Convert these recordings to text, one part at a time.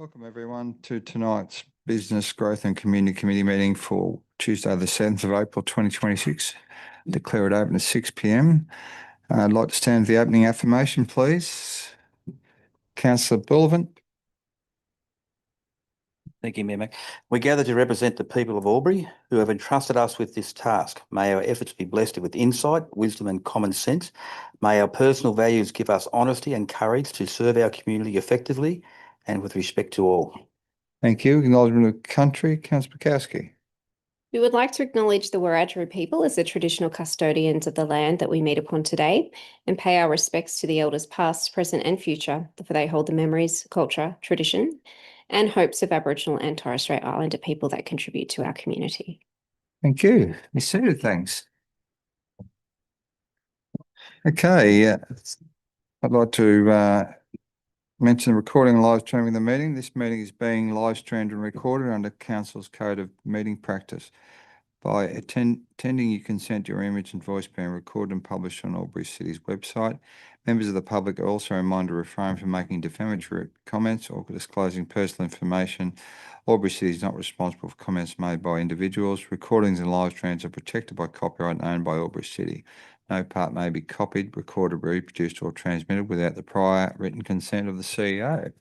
Welcome everyone to tonight's Business Growth and Community Committee meeting for Tuesday the 7th of April 2026. Declare it open at 6 p.m. I'd like to stand for the opening affirmation, please. Councillor Bullivant. Thank you, Mayor Mac. We gather to represent the people of Albury who have entrusted us with this task. May our efforts be blessed with insight, wisdom and common sense. May our personal values give us honesty and courage to serve our community effectively and with respect to all. Thank you. Acknowledgement of country, Councillor Bukowski. We would like to acknowledge the Wiradjuri people as the traditional custodians of the land that we meet upon today and pay our respects to the elders past, present and future, for they hold the memories, culture, tradition and hopes of Aboriginal and Torres Strait Islander people that contribute to our community. Thank you. Be seated, thanks. Okay, I'd like to mention the recording and live streaming of the meeting. This meeting is being live streamed and recorded under Council's Code of Meeting Practice. By attending, you consent your image and voice being recorded and published on Albury City's website. Members of the public are also reminded to refrain from making defamatory comments or disclosing personal information. Albury City is not responsible for comments made by individuals. Recordings and live streams are protected by copyright and owned by Albury City. No part may be copied, recorded, reproduced or transmitted without the prior written consent of the CEO.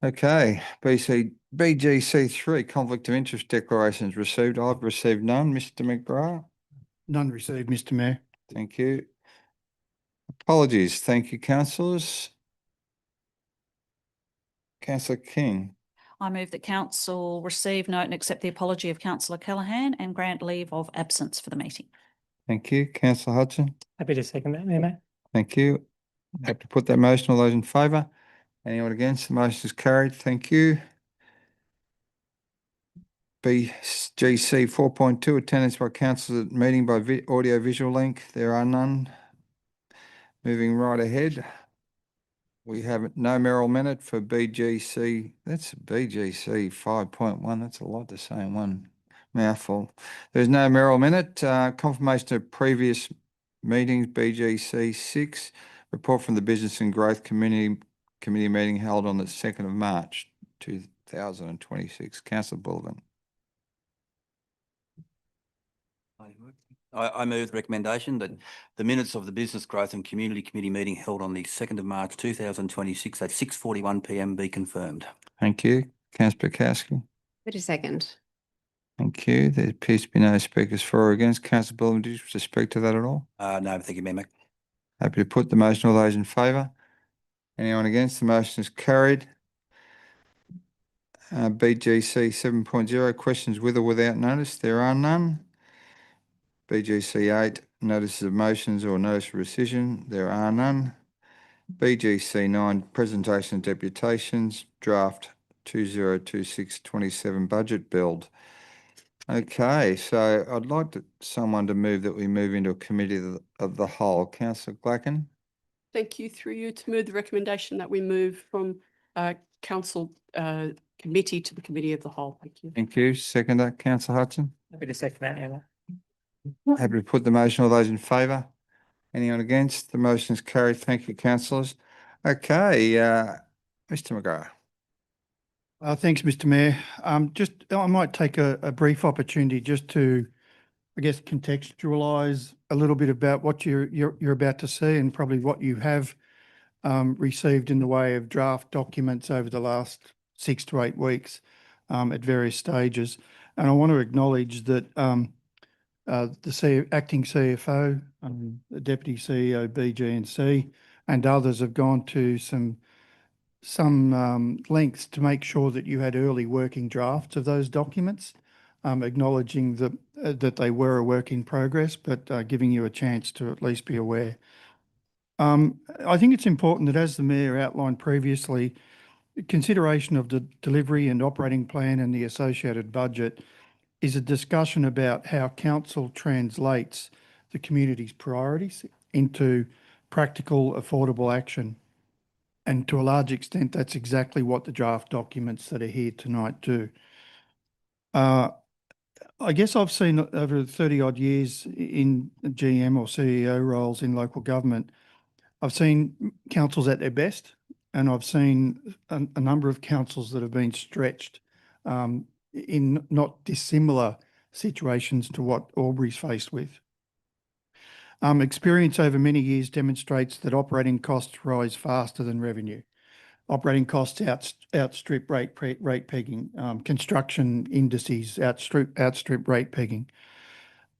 Okay, BGC3, conflict of interest declarations received. I've received none. Mr. McGrath? None received, Mr. Mayor. Thank you. Apologies. Thank you, councillors. Councillor King. I move that council receive, note and accept the apology of Councillor Callaghan and grant leave of absence for the meeting. Thank you. Councillor Hudson. Happy to second that, Mayor. Thank you. Happy to put that motion. All those in favour? Anyone against? The motion is carried. Thank you. BGC 4.2, attendance by councillors at meeting by audio visual link. There are none. Moving right ahead. We have no mayoral minute for BGC. That's BGC 5.1. That's a lot to say in one mouthful. There's no mayoral minute. Confirmation of previous meetings, BGC 6. Report from the Business and Growth Committee meeting held on the 2nd of March 2026. Councillor Bullivant. I move the recommendation that the minutes of the Business Growth and Community Committee meeting held on the 2nd of March 2026 at 6:41 p.m. be confirmed. Thank you. Councillor Bukowski. Happy to second. Thank you. There appears to be no speakers for or against. Councillor Bullivant, do you wish to speak to that at all? No, thank you, Mayor Mac. Happy to put the motion. All those in favour? Anyone against? The motion is carried. BGC 7.0, questions with or without notice. There are none. BGC 8, notices of motions or notice of rescission. There are none. BGC 9, presentation of deputations, draft 2026-27 budget build. Okay, so I'd like someone to move that we move into a committee of the whole. Councillor Glacken. Thank you. Through you to move the recommendation that we move from council committee to the committee of the whole. Thank you. Thank you. Seconder, Councillor Hudson. Happy to second that, Mayor. Happy to put the motion. All those in favour? Anyone against? The motion is carried. Thank you, councillors. Okay, Mr. McGrath. Thanks, Mr. Mayor. I might take a brief opportunity just to, I guess, contextualise a little bit about what you're about to see and probably what you have received in the way of draft documents over the last 6 to 8 weeks at various stages. And I want to acknowledge that the acting CFO, the Deputy CEO, BG&C, and others have gone to some lengths to make sure that you had early working drafts of those documents, acknowledging that they were a work in progress, but giving you a chance to at least be aware. I think it's important that, as the Mayor outlined previously, consideration of the delivery and operating plan and the associated budget is a discussion about how council translates the community's priorities into practical, affordable action. And to a large extent, that's exactly what the draft documents that are here tonight do. I guess I've seen over 30 odd years in GM or CEO roles in local government, I've seen councils at their best and I've seen a number of councils that have been stretched in not dissimilar situations to what Albury's faced with. Experience over many years demonstrates that operating costs rise faster than revenue. Operating costs outstrip rate pegging. Construction indices outstrip rate pegging.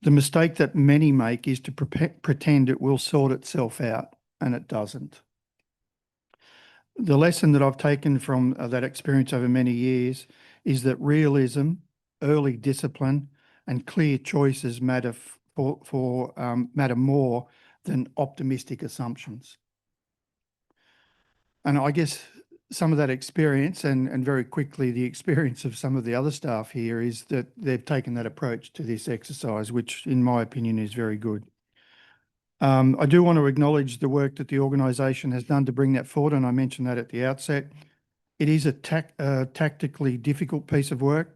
The mistake that many make is to pretend it will sort itself out, and it doesn't. The lesson that I've taken from that experience over many years is that realism, early discipline, and clear choices matter matter more than optimistic assumptions. And I guess some of that experience and very quickly the experience of some of the other staff here is that they've taken that approach to this exercise, which in my opinion is very good. I do want to acknowledge the work that the organisation has done to bring that forward, and I mentioned that at the outset. It is a tactically difficult piece of work,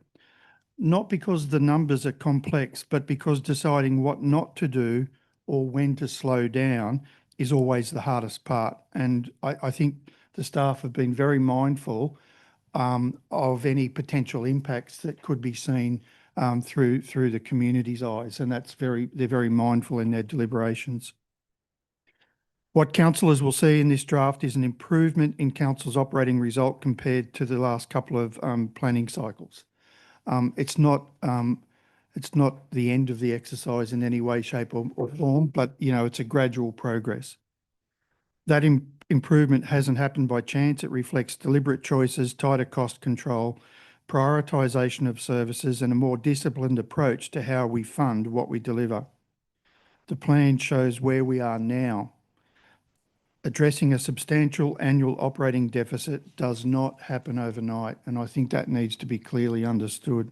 not because the numbers are complex, but because deciding what not to do or when to slow down is always the hardest part. And I think the staff have been very mindful of any potential impacts that could be seen through the community's eyes, and they're very mindful in their deliberations. What councillors will see in this draft is an improvement in council's operating result compared to the last couple of planning cycles. It's not the end of the exercise in any way, shape or form, but it's a gradual progress. That improvement hasn't happened by chance. It reflects deliberate choices, tighter cost control, prioritisation of services, and a more disciplined approach to how we fund what we deliver. The plan shows where we are now. Addressing a substantial annual operating deficit does not happen overnight, and I think that needs to be clearly understood.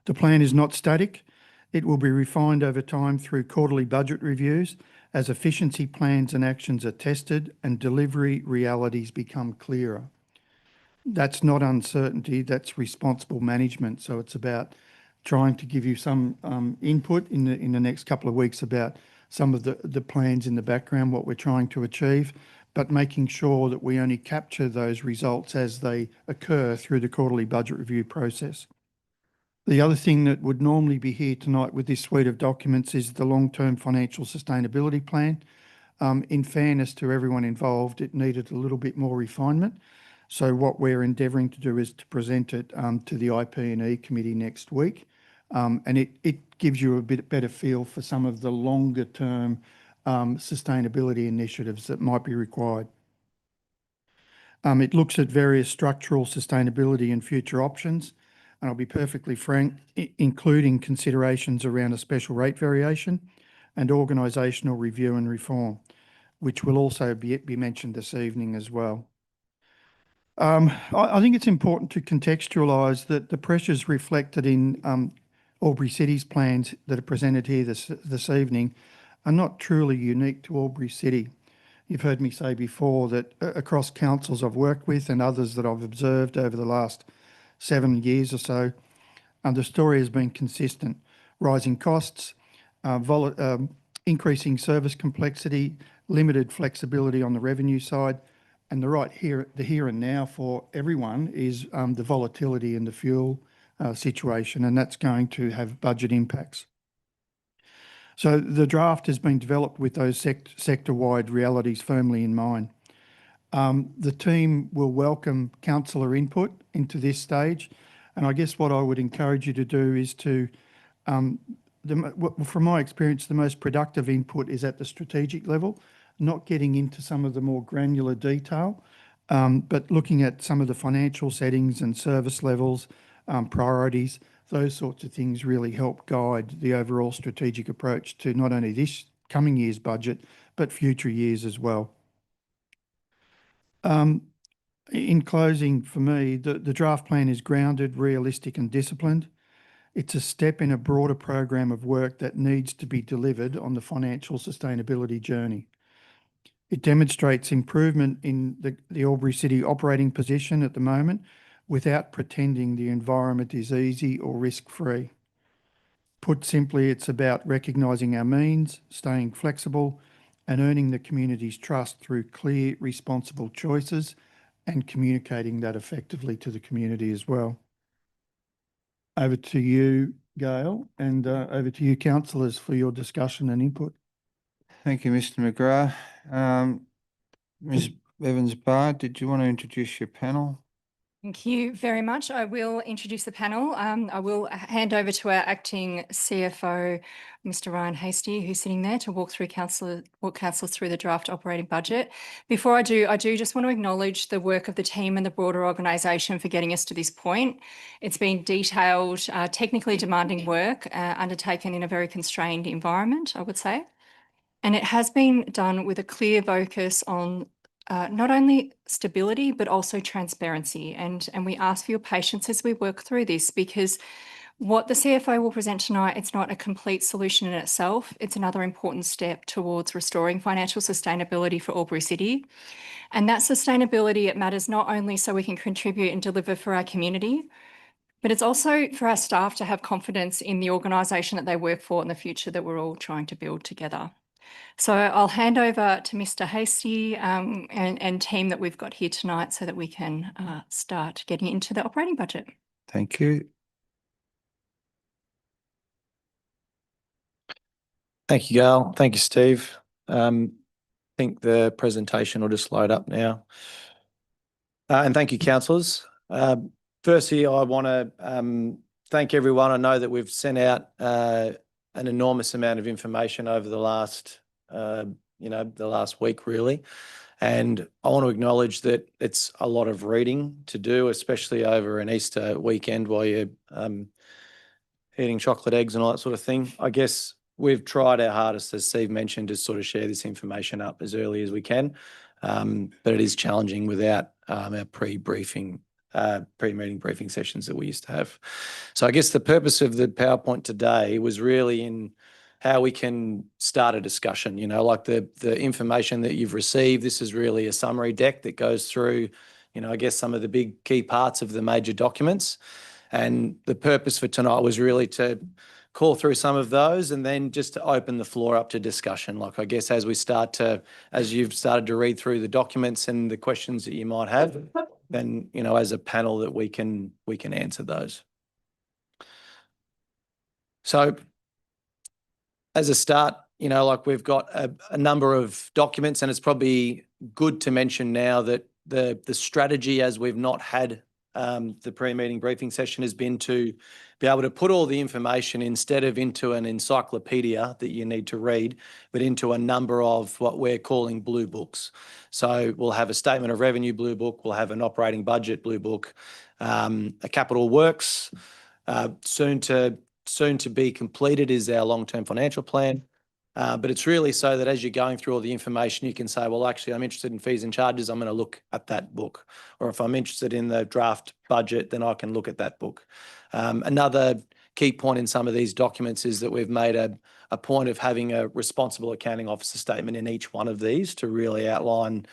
The plan is not static. It will be refined over time through quarterly budget reviews as efficiency plans and actions are tested and delivery realities become clearer. That's not uncertainty, that's responsible management. So it's about trying to give you some input in the next couple of weeks about some of the plans in the background, what we're trying to achieve, but making sure that we only capture those results as they occur through the quarterly budget review process. The other thing that would normally be here tonight with this suite of documents is the long-term financial sustainability plan. In fairness to everyone involved, it needed a little bit more refinement. So what we're endeavouring to do is to present it to the IP&E committee next week. And it gives you a bit better feel for some of the longer term sustainability initiatives that might be required. It looks at various structural sustainability and future options, and I'll be perfectly frank, including considerations around a special rate variation and organisational review and reform, which will also be mentioned this evening as well. I think it's important to contextualise that the pressures reflected in Albury City's plans that are presented here this evening are not truly unique to Albury City. You've heard me say before that across councils I've worked with and others that I've observed over the last 7 years or so, the story has been consistent. Rising costs, increasing service complexity, limited flexibility on the revenue side, and the here and now for everyone is the volatility in the fuel situation, and that's going to have budget impacts. So the draft has been developed with those sector-wide realities firmly in mind. The team will welcome councillor input into this stage, and I guess what I would encourage you to do is to, from my experience, the most productive input is at the strategic level, not getting into some of the more granular detail, but looking at some of the financial settings and service levels, priorities. Those sorts of things really help guide the overall strategic approach to not only this coming year's budget, but future years as well. In closing, for me, the draft plan is grounded, realistic and disciplined. It's a step in a broader program of work that needs to be delivered on the financial sustainability journey. It demonstrates improvement in the Albury City operating position at the moment without pretending the environment is easy or risk-free. Put simply, it's about recognising our means, staying flexible and earning the community's trust through clear, responsible choices and communicating that effectively to the community as well. Over to you, Gail, and over to you, councillors, for your discussion and input. Thank you, Mr. McGrath. Ms. Evans-Bard, did you want to introduce your panel? Thank you very much. I will introduce the panel. I will hand over to our acting CFO, Mr. Ryan Hastie, who's sitting there to walk councillors through the draft operating budget. Before I do just want to acknowledge the work of the team and the broader organisation for getting us to this point. It's been detailed, technically demanding work undertaken in a very constrained environment, I would say. And it has been done with a clear focus on not only stability, but also transparency. And we ask for your patience as we work through this, because what the CFO will present tonight, it's not a complete solution in itself. It's another important step towards restoring financial sustainability for Albury City. And that sustainability, it matters not only so we can contribute and deliver for our community, but it's also for our staff to have confidence in the organisation that they work for and the future that we're all trying to build together. So I'll hand over to Mr. Hastie and team that we've got here tonight so that we can start getting into the operating budget. Thank you. Thank you, Gail. Thank you, Steve. I think the presentation will just load up now. And thank you, councillors. Firstly, I want to thank everyone. I know that we've sent out an enormous amount of information over the last the last week, really. And I want to acknowledge that it's a lot of reading to do, especially over an Easter weekend while you're eating chocolate eggs and all that sort of thing. I guess we've tried our hardest, as Steve mentioned, to sort of share this information up as early as we can. But it is challenging without our pre-meeting briefing sessions that we used to have. So I guess the purpose of the PowerPoint today was really in how we can start a discussion, like the information that you've received. This is really a summary deck that goes through, I guess some of the big key parts of the major documents. And the purpose for tonight was really to call through some of those and then just to open the floor up to discussion. Like, I guess as you've started to read through the documents and the questions that you might have, then, as a panel that we can answer those. So as a start, we've got a number of documents, and it's probably good to mention now that the strategy, as we've not had the pre-meeting briefing session, has been to be able to put all the information instead of into an encyclopedia that you need to read, but into a number of what we're calling blue books. So we'll have a statement of revenue blue book, we'll have an operating budget blue book, a capital works, soon to be completed is our long-term financial plan. But it's really so that as you're going through all the information, you can say, well, actually, I'm interested in fees and charges, I'm going to look at that book. Or if I'm interested in the draft budget, then I can look at that book. Another key point in some of these documents is that we've made a point of having a responsible accounting officer statement in each one of these to really outline,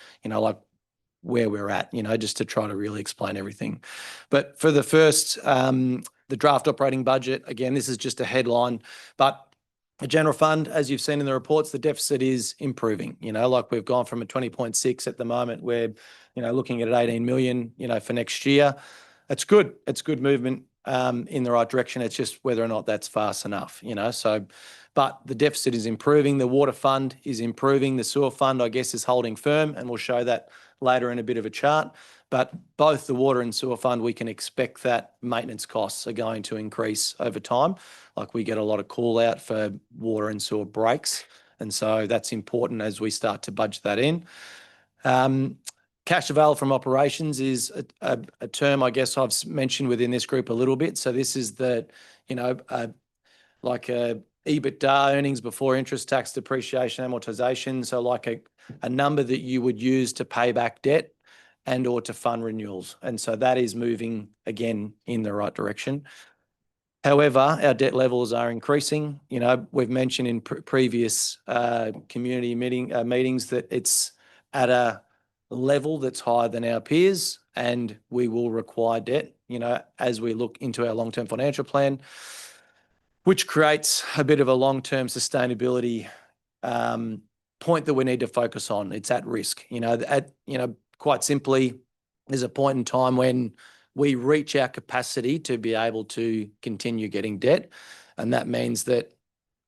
where we're at, just to try to really explain everything. But for the first, the draft operating budget, again, this is just a headline, but the general fund, as you've seen in the reports, the deficit is improving. We've gone from a 20.6 at the moment. We're, looking at 18 million, for next year. It's good. It's good movement in the right direction. It's just whether or not that's fast enough, but the deficit is improving. The water fund is improving. The sewer fund, I guess, is holding firm, and we'll show that later in a bit of a chart. But both the water and sewer fund, we can expect that maintenance costs are going to increase over time. Like, we get a lot of call out for water and sewer breaks. And so that's important as we start to budget that in. Cash available from operations is a term, I guess, I've mentioned within this group a little bit. So this is the, EBITDA, earnings before interest, tax, depreciation, amortization. So like a number that you would use to pay back debt and or to fund renewals. And so that is moving, again, in the right direction. However, our debt levels are increasing. We've mentioned in previous community meetings that it's at a level that's higher than our peers, and we will require debt, as we look into our long-term financial plan, which creates a bit of a long-term sustainability point that we need to focus on. It's at risk. Quite simply, there's a point in time when we reach our capacity to be able to continue getting debt. And that means that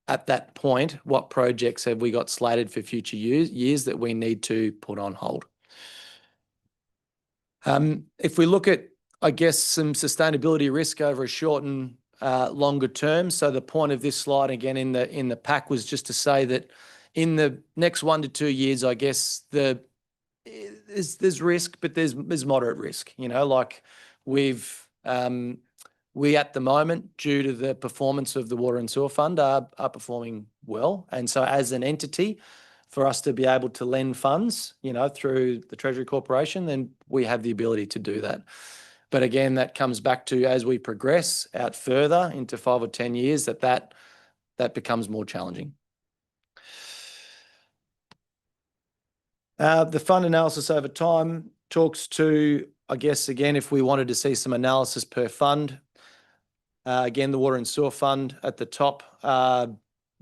at that point, what projects have we got slated for future years that we need to put on hold? If we look at, I guess, some sustainability risk over a short and longer term. So the point of this slide again in the pack was just to say that in the next 1 to 2 years, I guess there's risk, but there's moderate risk. We at the moment, due to the performance of the Water and Sewer Fund, are performing well. And so as an entity, for us to be able to lend funds, through the Treasury Corporation, then we have the ability to do that. But again, that comes back to as we progress out further into 5 or 10 years, that becomes more challenging. The fund analysis over time talks to, I guess, again, if we wanted to see some analysis per fund, again, the Water and Sewer Fund at the top,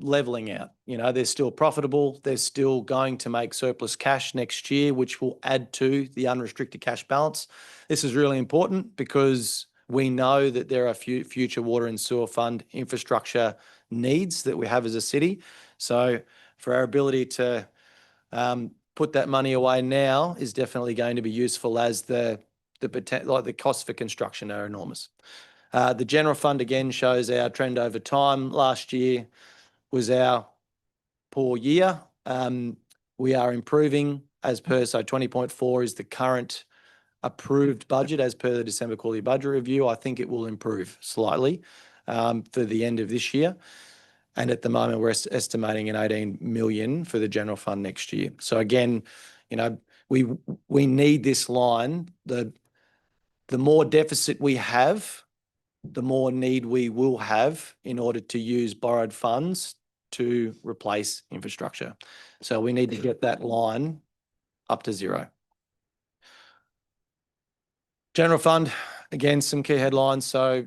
leveling out. They're still profitable. They're still going to make surplus cash next year, which will add to the unrestricted cash balance. This is really important because we know that there are future Water and Sewer Fund infrastructure needs that we have as a city. So for our ability to put that money away now is definitely going to be useful, as the costs for construction are enormous. The general fund again shows our trend over time. Last year was our poor year. We are improving as per, so 20.4 is the current approved budget as per the December quarterly budget review. I think it will improve slightly for the end of this year. And at the moment, we're estimating an 18 million for the general fund next year. So again, we need this line. The more deficit we have, the more need we will have in order to use borrowed funds to replace infrastructure. So we need to get that line up to zero. General fund, again, some key headlines. So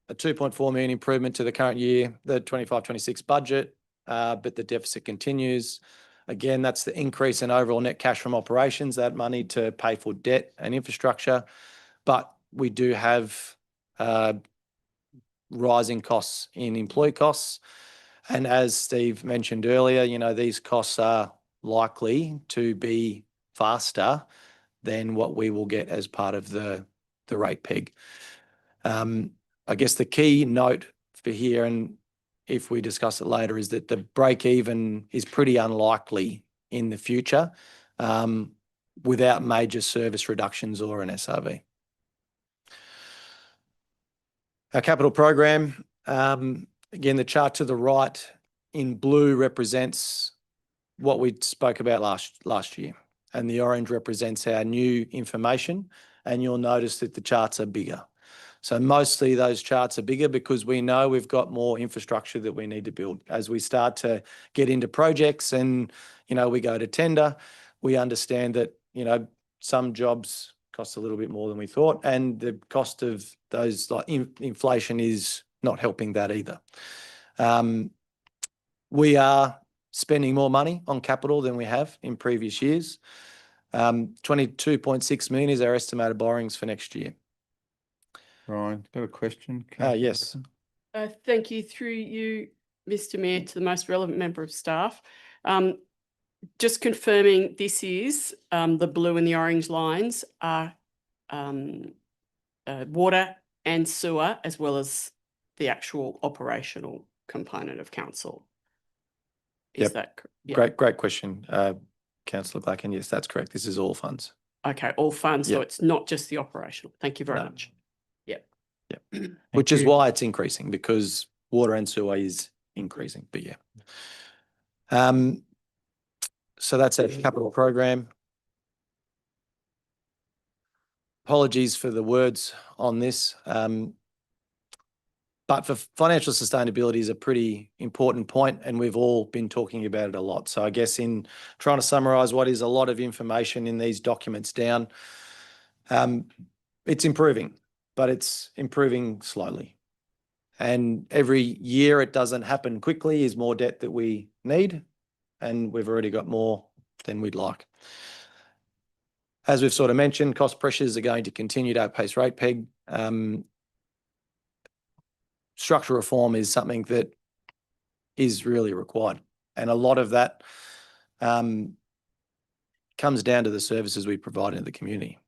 a 2.4 million improvement to the current year, the 25-26 budget, but the deficit continues. Again, that's the increase in overall net cash from operations, that money to pay for debt and infrastructure. But we do have rising costs in employee costs. And as Steve mentioned earlier, these costs are likely to be faster than what we will get as part of the rate peg. I guess the key note for here, and if we discuss it later, is that the break even is pretty unlikely in the future without major service reductions or an SRV. Our capital program, again, the chart to the right in blue represents what we spoke about last year, and the orange represents our new information, and you'll notice that the charts are bigger. So mostly those charts are bigger because we know we've got more infrastructure that we need to build. As we start to get into projects and, we go to tender, we understand that, some jobs cost a little bit more than we thought, and the cost of those, like inflation, is not helping that either. We are spending more money on capital than we have in previous years. 22.6 million is our estimated borrowings for next year. Ryan, got a question? Yes. Thank you. Through you, Mr. Mayor, to the most relevant member of staff. Just confirming, this is the blue and the orange lines are water and sewer, as well as the actual operational component of council. Is that correct? Yeah. Great question, Councillor Black, and yes, that's correct. This is all funds. Okay, all funds, so Yep. it's not just the operational. Thank you very No. much. Yep. Which is why it's increasing, because water and sewer is increasing, but yeah. So that's a capital program. Apologies for the words on this. But for financial sustainability is a pretty important point, and we've all been talking about it a lot. So I guess in trying to summarize what is a lot of information in these documents down, it's improving, but it's improving slowly. And every year it doesn't happen quickly, is more debt that we need. and we've already got more than we'd like. As we've sort of mentioned, cost pressures are going to continue to outpace rate peg. Structural reform is something that is really required. And a lot of that comes down to the services we provide in the community.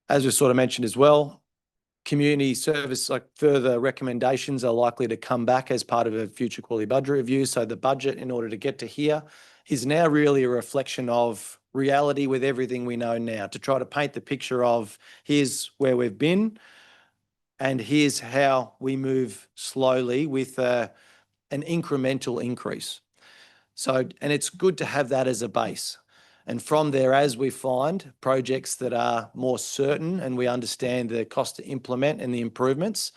As we sort of mentioned as well, community service, like further recommendations are likely to come back as part of a future quality budget review. So the budget, in order to get to here, is now really a reflection of reality with everything we know now, to try to paint the picture of here's where we've been and here's how we move slowly with an incremental increase. So, and it's good to have that as a base. And from there, as we find projects that are more certain and we understand the cost to implement and the improvements,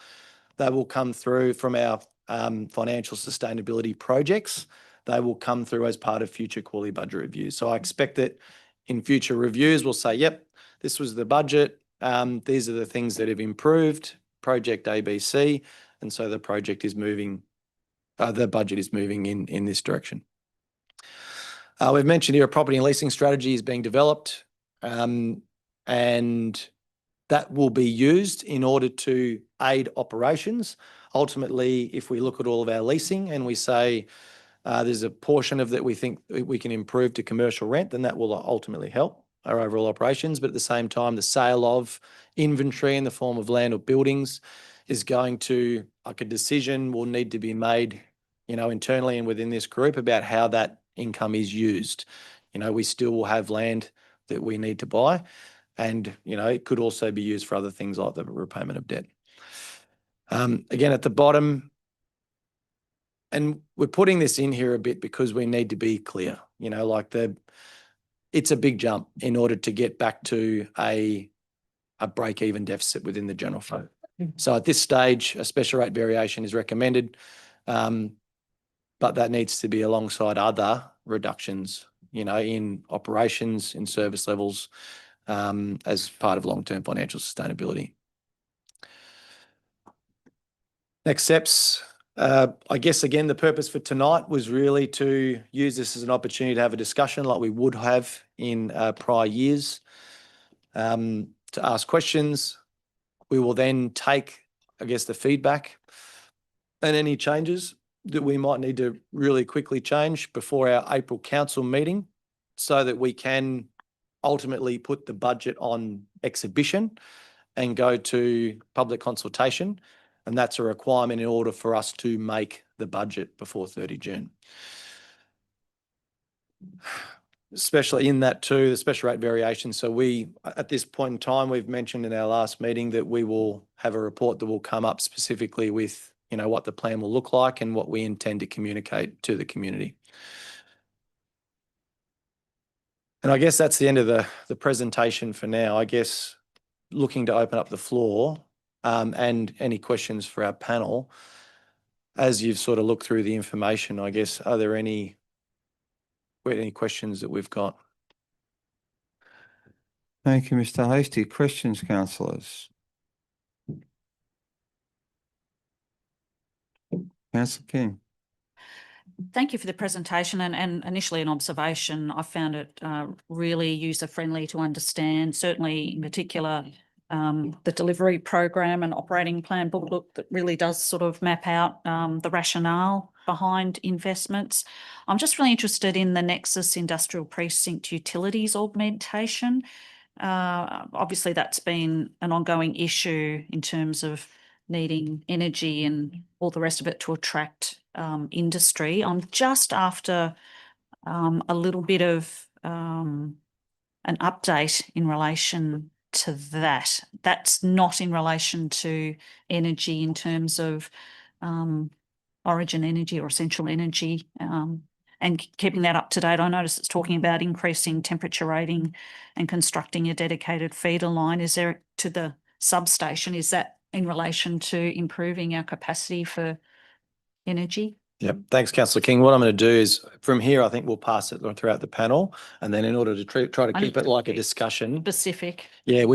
that will come through from our financial sustainability projects. They will come through as part of future quality budget reviews. So I expect that in future reviews, we'll say, yep, this was the budget. These are the things that have improved, project ABC. And so the project is moving, the budget is moving in this direction. We've mentioned here a property and leasing strategy is being developed, and that will be used in order to aid operations. Ultimately, if we look at all of our leasing and we say there's a portion of that we think we can improve to commercial rent, then that will ultimately help our overall operations. But at the same time, the sale of inventory in the form of land or buildings is going to, like, a decision will need to be made, you know, internally and within this group about how that income is used. You know, we still will have land that we need to buy, and, you know, it could also be used for other things like the repayment of debt. Again, at the bottom, and we're putting this in here a bit because we need to be clear, you know, like it's a big jump in order to get back to a break-even deficit within the general fund. So at this stage, a special rate variation is recommended, but that needs to be alongside other reductions, you know, in operations, in service levels, as part of long-term financial sustainability. Next steps. I guess, again, the purpose for tonight was really to use this as an opportunity to have a discussion like we would have in prior years, to ask questions. We will then take, I guess, the feedback and any changes that we might need to really quickly change before our April council meeting, so that we can ultimately put the budget on exhibition and go to public consultation. And that's a requirement in order for us to make the budget before 30 June. Especially in that too, the special rate variation. So we, at this point in time, we've mentioned in our last meeting that we will have a report that will come up specifically with, you know, what the plan will look like and what we intend to communicate to the community. And I guess that's the end of the presentation for now. I guess looking to open up the floor, and any questions for our panel. As you've sort of looked through the information, I guess, are there any questions that we've got? Thank you, Mr. Hasty. Questions, councillors? Councillor King. Thank you for the presentation, and initially an observation. I found it really user-friendly to understand, certainly in particular the delivery program and operating plan booklet that really does sort of map out the rationale behind investments. I'm just really interested in the Nexus Industrial Precinct utilities augmentation. Obviously, that's been an ongoing issue in terms of needing energy and all the rest of it to attract industry. I'm just after a little bit of an update in relation to that. That's not in relation to energy in terms of Origin Energy or Essential Energy, and keeping that up to date. I notice it's talking about increasing temperature rating and constructing a dedicated feeder line. Is there to the substation? Is that in relation to improving our capacity for energy? Yep. Thanks, Councillor King. What I'm going to do is, from here, I think we'll pass it throughout the panel, and then in order to try to keep it like a discussion. Specific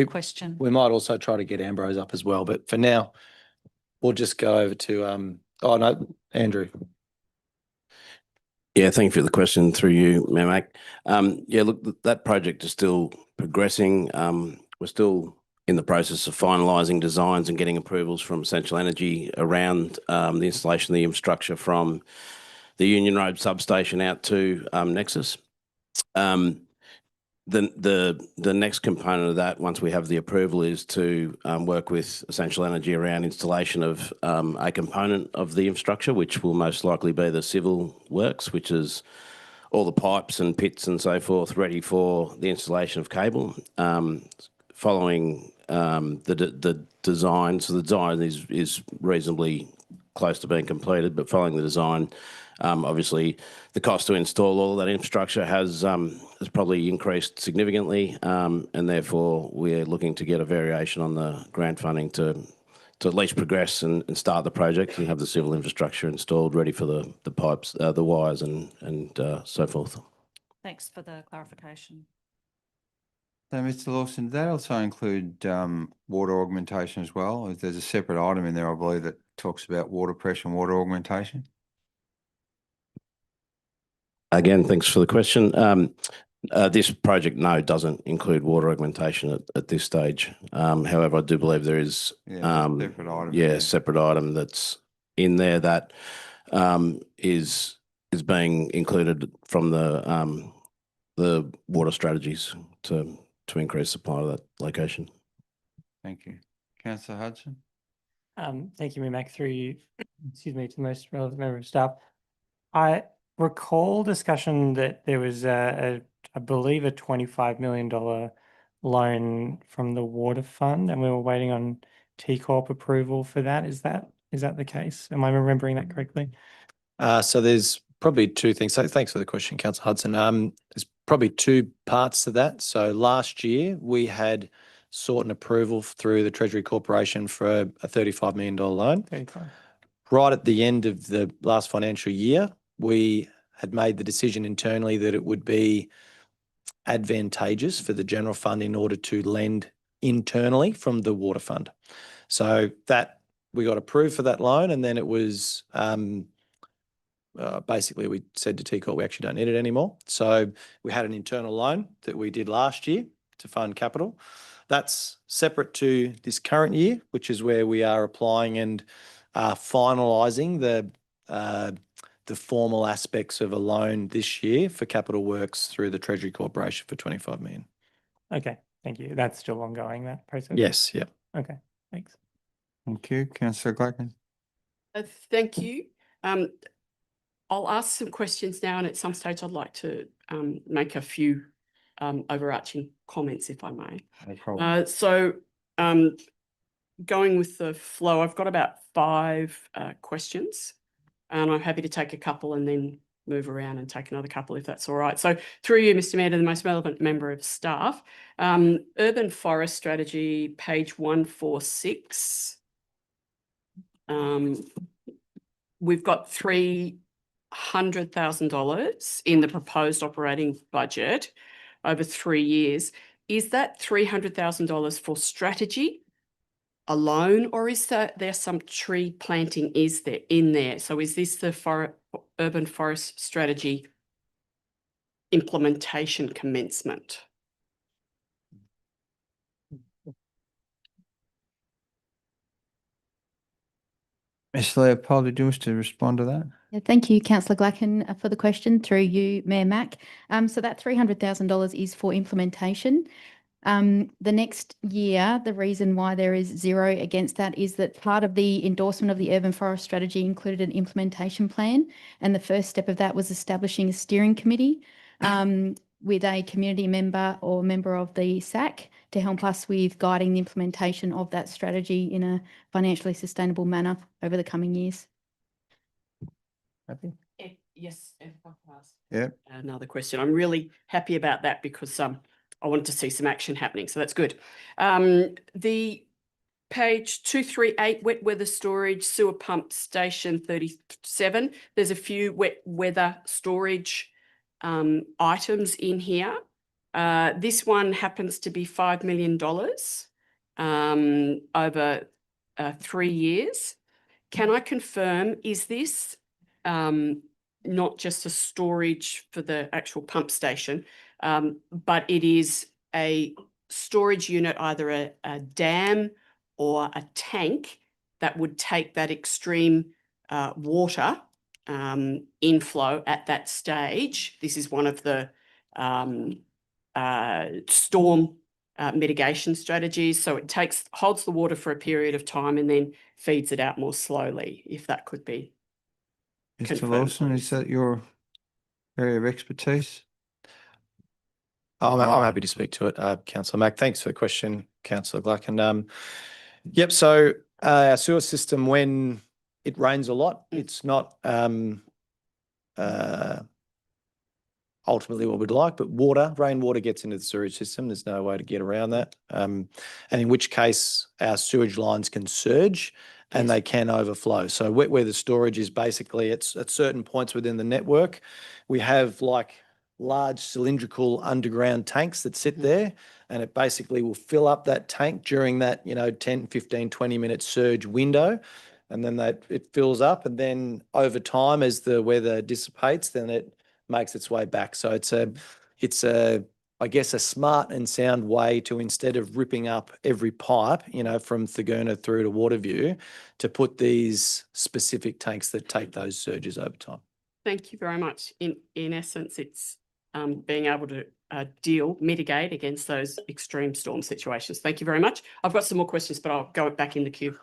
question. We might also try to get Ambrose up as well, but for now, we'll just go over to, oh no, Andrew. Yeah, thank you for the question through you, Mayor Mac. Yeah, look, that project is still progressing. We're still in the process of finalising designs and getting approvals from Essential Energy around the installation of the infrastructure from the Union Road substation out to Nexus. The next component of that, once we have the approval, is to work with Essential Energy around installation of a component of the infrastructure, which will most likely be the civil works, which is all the pipes and pits and so forth ready for the installation of cable. Following the design, so the design is reasonably close to being completed, but following the design, obviously the cost to install all of that infrastructure has probably increased significantly, and therefore we're looking to get a variation on the grant funding to at least progress and start the project and have the civil infrastructure installed, ready for the pipes, the wires and so forth. Thanks for the clarification. So, Mr. Lawson, did that also include water augmentation as well? There's a separate item in there, I believe, that talks about water pressure and water augmentation. Again, thanks for the question. This project, no, doesn't include water augmentation at this stage. However, I do believe there is Separate item. a separate item that's in there that is being included from the water strategies to increase supply to that location. Thank you. Councillor Hudson? Thank you, Mayor Mac, through you, excuse me, to the most relevant member of staff. I recall discussion that there was I believe a $25 million loan from the water fund, and we were waiting on T Corp approval for that. Is that the case? Am I remembering that correctly? So there's probably two things. So thanks for the question, Councillor Hudson. There's probably two parts to that. So last year we had sought an approval through the Treasury Corporation for a $35 million loan. 35. Right at the end of the last financial year, we had made the decision internally that it would be advantageous for the general fund in order to lend internally from the water fund. So that we got approved for that loan, and then it was basically we said to T Corp we actually don't need it anymore. So we had an internal loan that we did last year to fund capital. That's separate to this current year, which is where we are applying and finalising the formal aspects of a loan this year for capital works through the Treasury Corporation for 25 million. Okay, thank you. That's still ongoing, that process? Yes, yeah. Okay, thanks. Thank you. Councillor Glackman? Thank you. I'll ask some questions now, and at some stage I'd like to make a few overarching comments, if I may. No problem. So going with the flow, I've got about 5 questions, and I'm happy to take a couple and then move around and take another couple if that's all right. So through you, Mr. Mayor, to the most relevant member of staff, urban forest strategy, page 146. We've got $300,000 in the proposed operating budget over 3 years. Is that $300,000 for strategy alone, or is there some tree planting in there? So is this the urban forest strategy implementation commencement? Ms. Leopold, do you wish to respond to that? Yeah, thank you, Councillor Glacken, for the question through you, Mayor Mac. So that $300,000 is for implementation. The next year, the reason why there is zero against that is that part of the endorsement of the urban forest strategy included an implementation plan, and the first step of that was establishing a steering committee with a community member or member of the SAC to help us with guiding the implementation of that strategy in a financially sustainable manner over the coming years. Happy? Yes, if I can ask Yep. another question. I'm really happy about that because I wanted to see some action happening, so that's good. The page 238, wet weather storage, sewer pump station 37. There's a few wet weather storage items in here. This one happens to be $5 million over 3 years. Can I confirm, is this not just a storage for the actual pump station, but it is a storage unit, either a dam or a tank that would take that extreme water inflow at that stage. This is one of the storm mitigation strategies. So it holds the water for a period of time and then feeds it out more slowly, if that could be. Mr. confirmed, Lawson, please. is that your area of expertise? I'm Right. happy to speak to it, Councillor Mack. Thanks for the question, Councillor Glacken. Yep, so our sewer system, when it rains a lot, it's not ultimately what we'd like, but rainwater gets into the sewage system. There's no way to get around that. And in which case our sewage lines can surge and Yes. they can overflow. So wet weather storage is basically, it's at certain points within the network. We have like large cylindrical underground tanks that sit there, and it basically will fill up that tank during that, 10, 15, 20-minute surge window. And then it fills up, and then over time, as the weather dissipates, then it makes its way back. So it's I guess a smart and sound way to, instead of ripping up every pipe, from Thurgoona through to Waterview, to put these specific tanks that take those surges over time. Thank you very much. In essence, it's being able to mitigate against those extreme storm situations. Thank you very much. I've got some more questions, but I'll go back in the queue.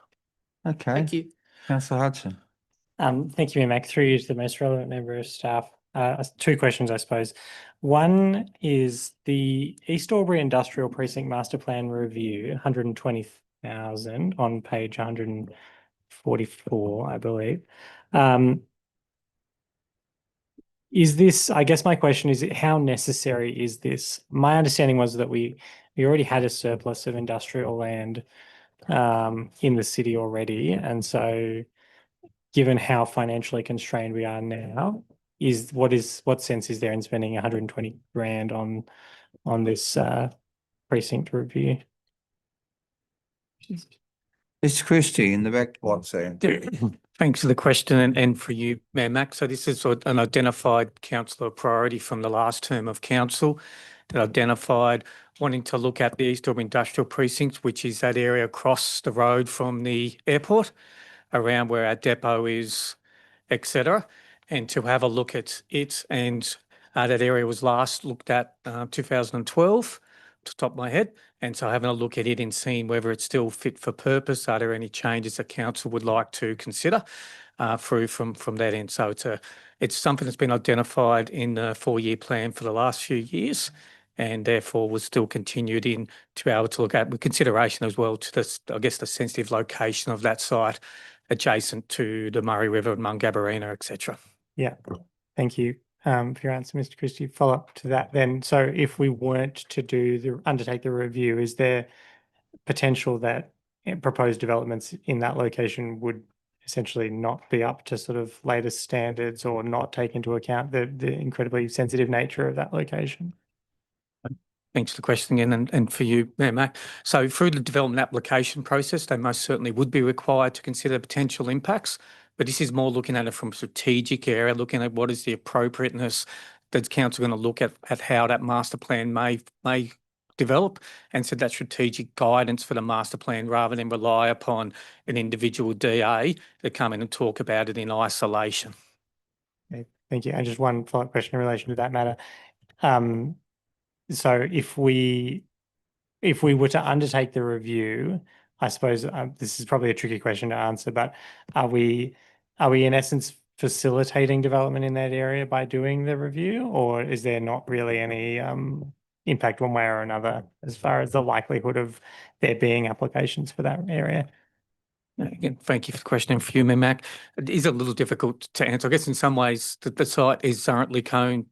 Okay. Thank you. Councillor Hudson. Thank you, Mayor Mack. Through you to the most relevant member of staff. Two questions, I suppose. One is the East Albury Industrial Precinct Master Plan Review, 120,000 on page 144, I believe. Is this, I guess my question is, how necessary is this? My understanding was that we already had a surplus of industrial land in the city already. And so given how financially constrained we are now, what sense is there in spending 120 grand on this precinct review? Mr. Christie in the back box there. Thanks for the question and for you, Mayor Mack. So this is an identified councillor priority from the last term of council that identified wanting to look at the East Albury Industrial Precinct, which is that area across the road from the airport, around where our depot is, etc., and to have a look at it. And that area was last looked at 2012, to the top of my head. And so having a look at it and seeing whether it's still fit for purpose, are there any changes that council would like to consider through from that end. So it's something that's been identified in the 4-year plan for the last few years, and therefore was still continued in to be able to look at with consideration as well to this, I guess, the sensitive location of that site adjacent to the Murray River and Mungabarina, etc. Yeah, thank you for your answer, Mr. Christie. Follow up to that then. So if we weren't to undertake the review, is there potential that proposed developments in that location would essentially not be up to sort of latest standards or not take into account the incredibly sensitive nature of that location? Thanks for the question again, and for you, Mayor Mack. So through the development application process, they most certainly would be required to consider potential impacts, but this is more looking at it from a strategic area, looking at what is the appropriateness that council going to look at how that master plan may develop, and so that strategic guidance for the master plan rather than rely upon an individual DA to come in and talk about it in isolation. Okay, thank you. And just one follow-up question in relation to that matter. So if we were to undertake the review, I suppose this is probably a tricky question to answer, but are we in essence facilitating development in that area by doing the review, or is there not really any impact one way or another as far as the likelihood of there being applications for that area? Again, thank you for the question, and for you, Mayor Mack. It is a little difficult to answer. I guess in some ways the site is currently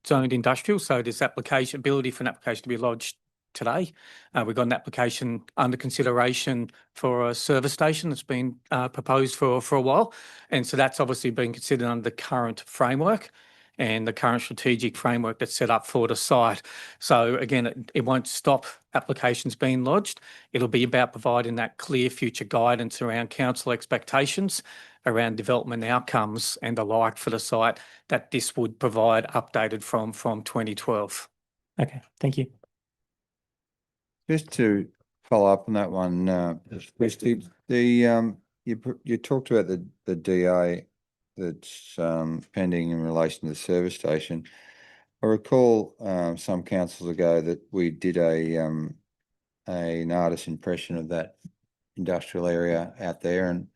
zoned industrial, so there's ability for an application to be lodged today. We've got an application under consideration for a service station that's been proposed for a while, and so that's obviously being considered under the current framework. and the current strategic framework that's set up for the site. So again, it won't stop applications being lodged. It'll be about providing that clear future guidance around council expectations, around development outcomes and the like for the site that this would provide updated from 2012. Okay, thank you. Just to follow up on that one, Christy, you talked about the DA that's pending in relation to the service station. I recall some councils ago that we did an artist impression of that industrial area out there, and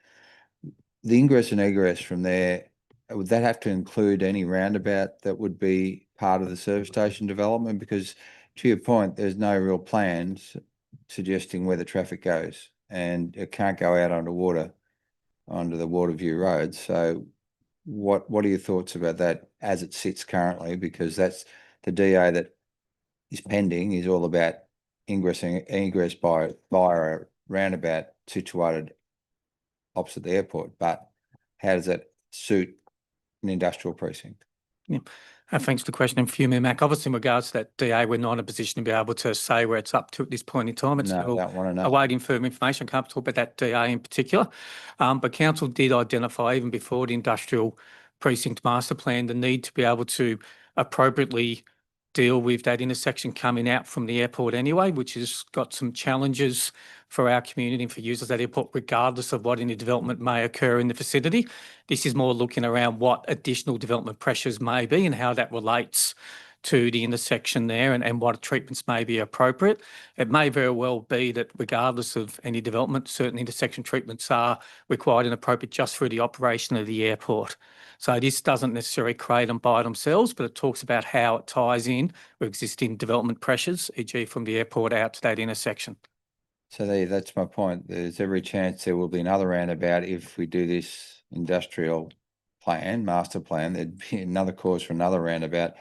the ingress and egress from there, would that have to include any roundabout that would be part of the service station development? Because to your point, there's no real plans suggesting where the traffic goes, and it can't go out onto the Waterview Road. So what are your thoughts about that as it sits currently? Because that's the DA that is pending is all about ingress via a roundabout situated opposite the airport. But how does that suit an industrial precinct? Yeah. Thanks for the question. For you, Mayor Mac, obviously in regards to that DA, we're not in a position to be able to say where it's up to at this point in time. It's No, I still don't want to know. awaiting further information. I can't talk about that DA in particular. But council did identify, even before the industrial precinct master plan, the need to be able to appropriately deal with that intersection coming out from the airport anyway, which has got some challenges for our community and for users of that airport, regardless of what any development may occur in the vicinity. This is more looking around what additional development pressures may be and how that relates to the intersection there and what treatments may be appropriate. It may very well be that regardless of any development, certain intersection treatments are required and appropriate just for the operation of the airport. So this doesn't necessarily create them by themselves, but it talks about how it ties in with existing development pressures, e.g. from the airport out to that intersection. So that's my point. There's every chance there will be another roundabout if we do this industrial plan, master plan. There'd be another cause for another roundabout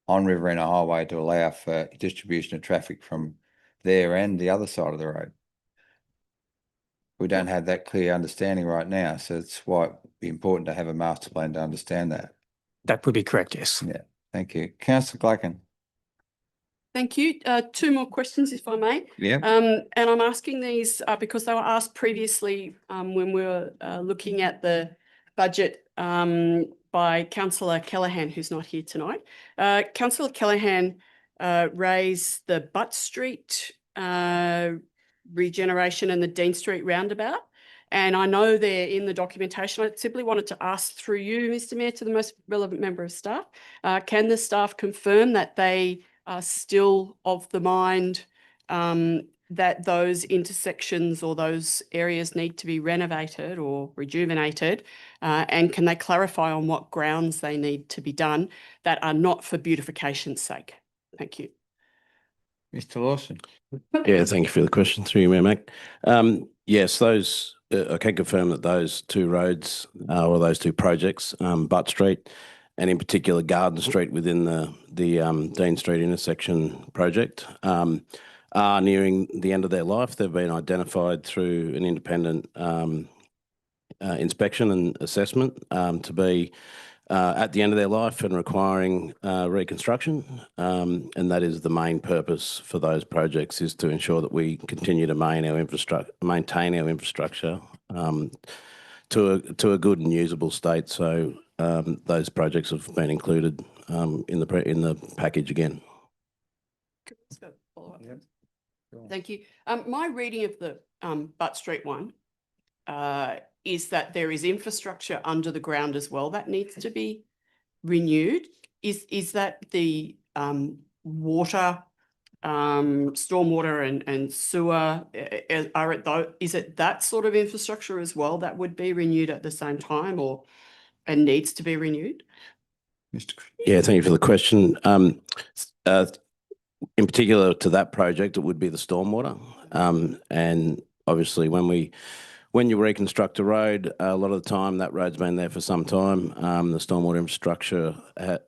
on Riverina Highway to allow for distribution of traffic from there and the other side of the road. We don't have that clear understanding right now, so it's why it'd be important to have a master plan to understand that. That would be correct, yes. Yeah, thank you. Councillor Glacken. Thank you. Two more questions, if I may. Yeah. And I'm asking these because they were asked previously when we were looking at the budget by Councillor Callaghan, who's not here tonight. Councillor Callaghan raised the Butt Street regeneration and the Dean Street roundabout. And I know they're in the documentation. I simply wanted to ask through you, Mr. Mayor, to the most relevant member of staff. Can the staff confirm that they are still of the mind that those intersections or those areas need to be renovated or rejuvenated? And can they clarify on what grounds they need to be done that are not for beautification's sake? Thank you. Mr. Lawson. Yeah, thank you for the question through you, Mayor Mac. Yes, those I can confirm that those two roads or those two projects, Butt Street and in particular Garden Street within the Dean Street intersection project, are nearing the end of their life. They've been identified through an independent inspection and assessment to be at the end of their life and requiring reconstruction. And that is the main purpose for those projects, is to ensure that we continue to maintain our infrastructure to a good and usable state. So those projects have been included in the package again. Can I ask a follow-up? Thank you. My reading of the Butt Street one is that there is infrastructure under the ground as well that needs to be renewed. Is that the water, stormwater and sewer? Is it that sort of infrastructure as well that would be renewed at the same time and needs to be renewed? Mr. Yeah, thank you for the question. In particular to that project, it would be the stormwater. And obviously when you reconstruct a road, a lot of the time that road's been there for some time. The stormwater infrastructure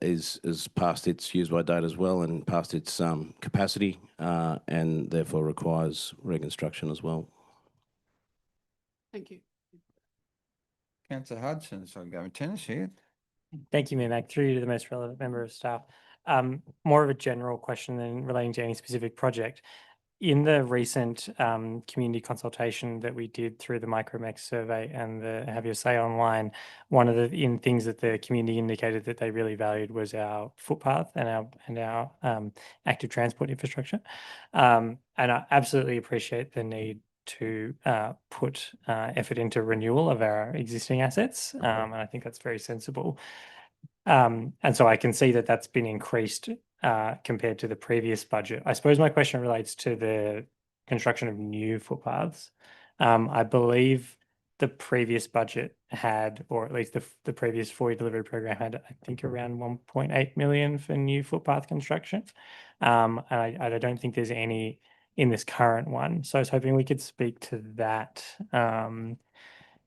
is past its use-by date as well and past its capacity, and therefore requires reconstruction as well. Thank you. Councillor Hudson, so I'm going tennis here. Thank you, Mayor Mac. Through you to the most relevant member of staff. More of a general question than relating to any specific project. In the recent community consultation that we did through the Micromex survey and the Have Your Say online, one of the things that the community indicated that they really valued was our footpath and our active transport infrastructure. And I absolutely appreciate the need to put effort into renewal of our existing assets. And I think that's very sensible. And so I can see that that's been increased compared to the previous budget. I suppose my question relates to the construction of new footpaths. I believe the previous budget had, or at least the previous 4-year delivery program had, I think, around 1.8 million for new footpath construction. And I don't think there's any in this current one. So I was hoping we could speak to that,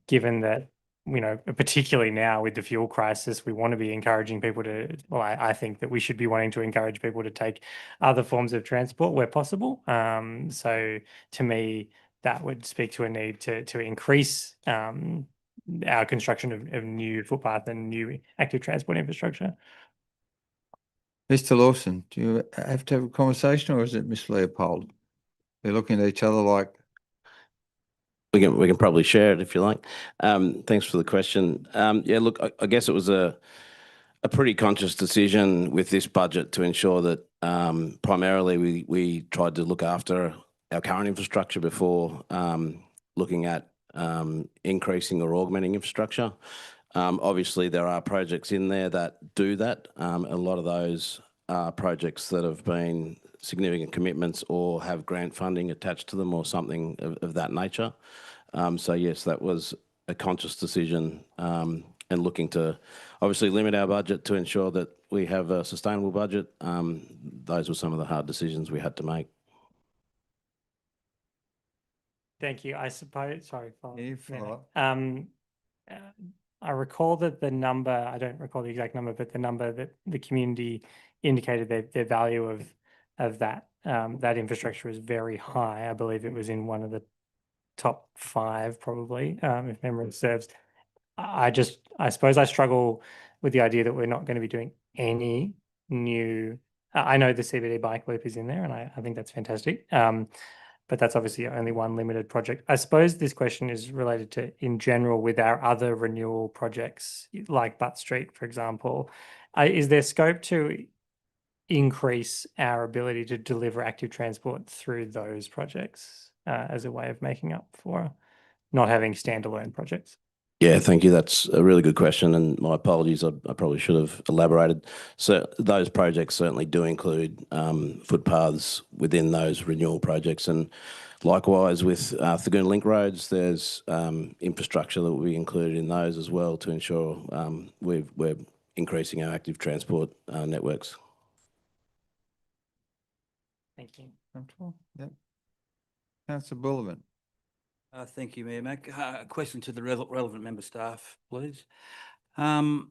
given that, you know, particularly now with the fuel crisis, we want to be encouraging people to, well, I think that we should be wanting to encourage people to take other forms of transport where possible. So to me, that would speak to a need to increase our construction of new footpath and new active transport infrastructure. Mr. Lawson, do you have to have a conversation, or is it Miss Leopold? They're looking at each other like. We can probably share it if you like. Thanks for the question. Yeah, look, I guess it was a pretty conscious decision with this budget to ensure that primarily we tried to look after our current infrastructure before looking at increasing or augmenting infrastructure. Obviously, there are projects in there that do that. A lot of those are projects that have been significant commitments or have grant funding attached to them or something of that nature. So yes, that was a conscious decision and looking to obviously limit our budget to ensure that we have a sustainable budget. Those were some of the hard decisions we had to make. Thank you. I suppose, sorry. Follow up. I recall that the number, I don't recall the exact number, but the number that the community indicated their value of that infrastructure is very high. I believe it was in one of the top 5, probably, if memory serves. I suppose I struggle with the idea that we're not going to be doing any new. I know the CBD bike loop is in there, and I think that's fantastic. But that's obviously only one limited project. I suppose this question is related to, in general, with our other renewal projects, like Butt Street, for example. Is there scope to increase our ability to deliver active transport through those projects as a way of making up for not having standalone projects? Yeah, thank you. That's a really good question, and my apologies. I probably should have elaborated. So those projects certainly do include footpaths within those renewal projects, and likewise with Thagoon Link roads, there's infrastructure that will be included in those as well to ensure we're increasing our active transport networks. Thank you. Yep. Councillor Bullivant. Thank you, Mayor Mac. A question to the relevant member staff, please. Given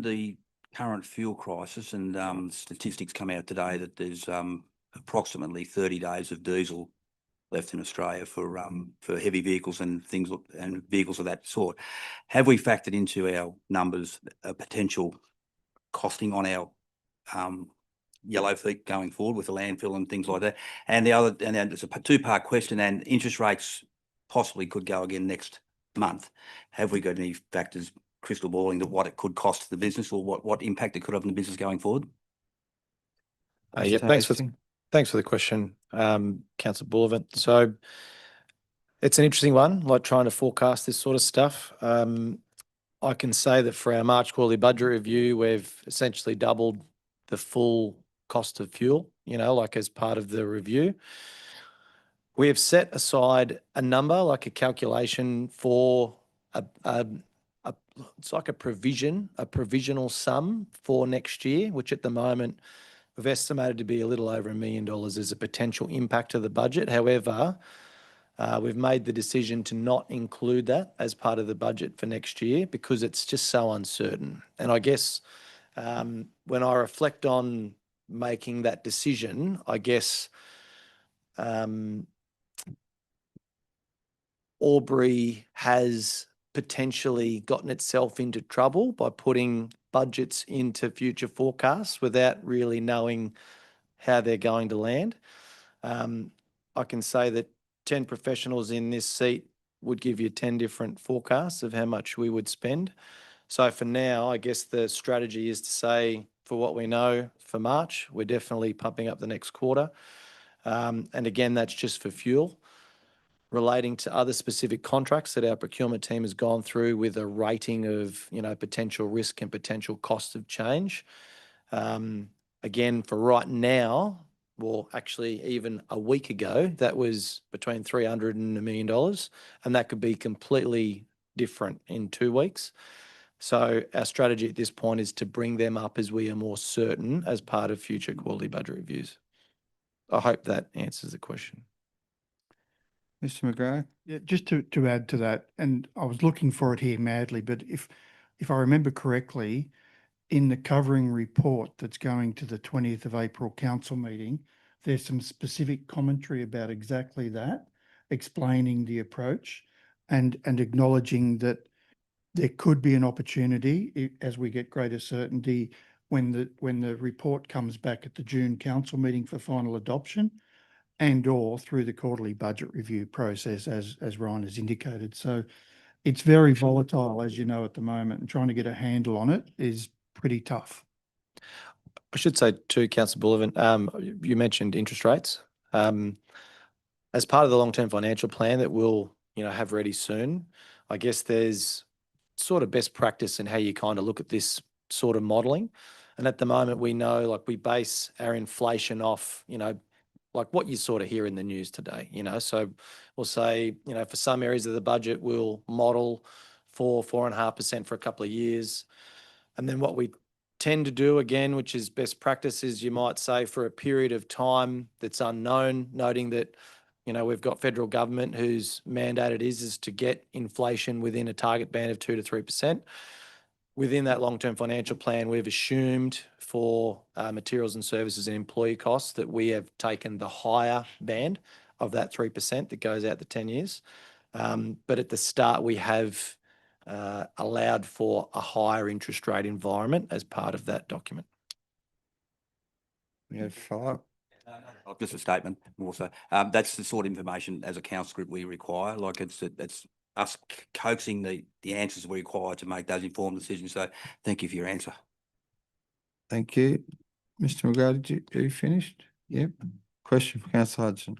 the current fuel crisis and statistics come out today that there's approximately 30 days of diesel left in Australia for heavy vehicles and things and vehicles of that sort, have we factored into our numbers a potential costing on our yellow fleet going forward with the landfill and things like that? And then it's a 2-part question, and interest rates possibly could go again next month. Have we got any factors crystal balling to what it could cost the business or what impact it could have on the business going forward? Yeah, thanks for the question, Councillor Bullivant. So it's an interesting one, like trying to forecast this sort of stuff. I can say that for our March quarterly budget review, we've essentially doubled the full cost of fuel, you know, like as part of the review. We have set aside a number, like a calculation for it's like a provisional sum for next year, which at the moment we've estimated to be a little over $1 million as a potential impact to the budget. However, we've made the decision to not include that as part of the budget for next year because it's just so uncertain. And I guess when I reflect on making that decision, I guess Albury has potentially gotten itself into trouble by putting budgets into future forecasts without really knowing how they're going to land. I can say that 10 professionals in this seat would give you 10 different forecasts of how much we would spend. So for now, I guess the strategy is to say, for what we know for March, we're definitely pumping up the next quarter. And again, that's just for fuel. Relating to other specific contracts that our procurement team has gone through with a rating of, potential risk and potential cost of change. Again, for right now, well, actually even a week ago, that was between $300 and $1 million, and that could be completely different in 2 weeks. So our strategy at this point is to bring them up as we are more certain as part of future quarterly budget reviews. I hope that answers the question. Mr. McGrath? Yeah, just to add to that, and I was looking for it here madly, but if I remember correctly, in the covering report that's going to the 20th of April council meeting, there's some specific commentary about exactly that, explaining the approach and acknowledging that there could be an opportunity as we get greater certainty when the report comes back at the June council meeting for final adoption, and or through the quarterly budget review process, as Ryan has indicated. So it's very volatile, as you know, at the moment, and trying to get a handle on it is pretty tough. I should say too, Councillor Bullivant, you mentioned interest rates. As part of the long-term financial plan that we'll, have ready soon, I guess there's sort of best practice in how you kind of look at this sort of modelling. And at the moment, we know, like, we base our inflation off, like what you sort of hear in the news today, So we'll say, for some areas of the budget, we'll model 4.5% for a couple of years. And then what we tend to do again, which is best practice, is you might say for a period of time that's unknown, noting that, we've got federal government whose mandate it is to get inflation within a target band of 2 to 3%. Within that long-term financial plan, we've assumed for materials and services and employee costs that we have taken the higher band of that 3% that goes out to 10 years. But at the start, we have allowed for a higher interest rate environment as part of that document. We have follow-up. Just a statement more so. That's the sort of information as a council group we require. Like it's us coaxing the answers we require to make those informed decisions. So thank you for your answer. Thank you. Mr. McGrath, are you finished? Yep. Question for Councillor Hudson.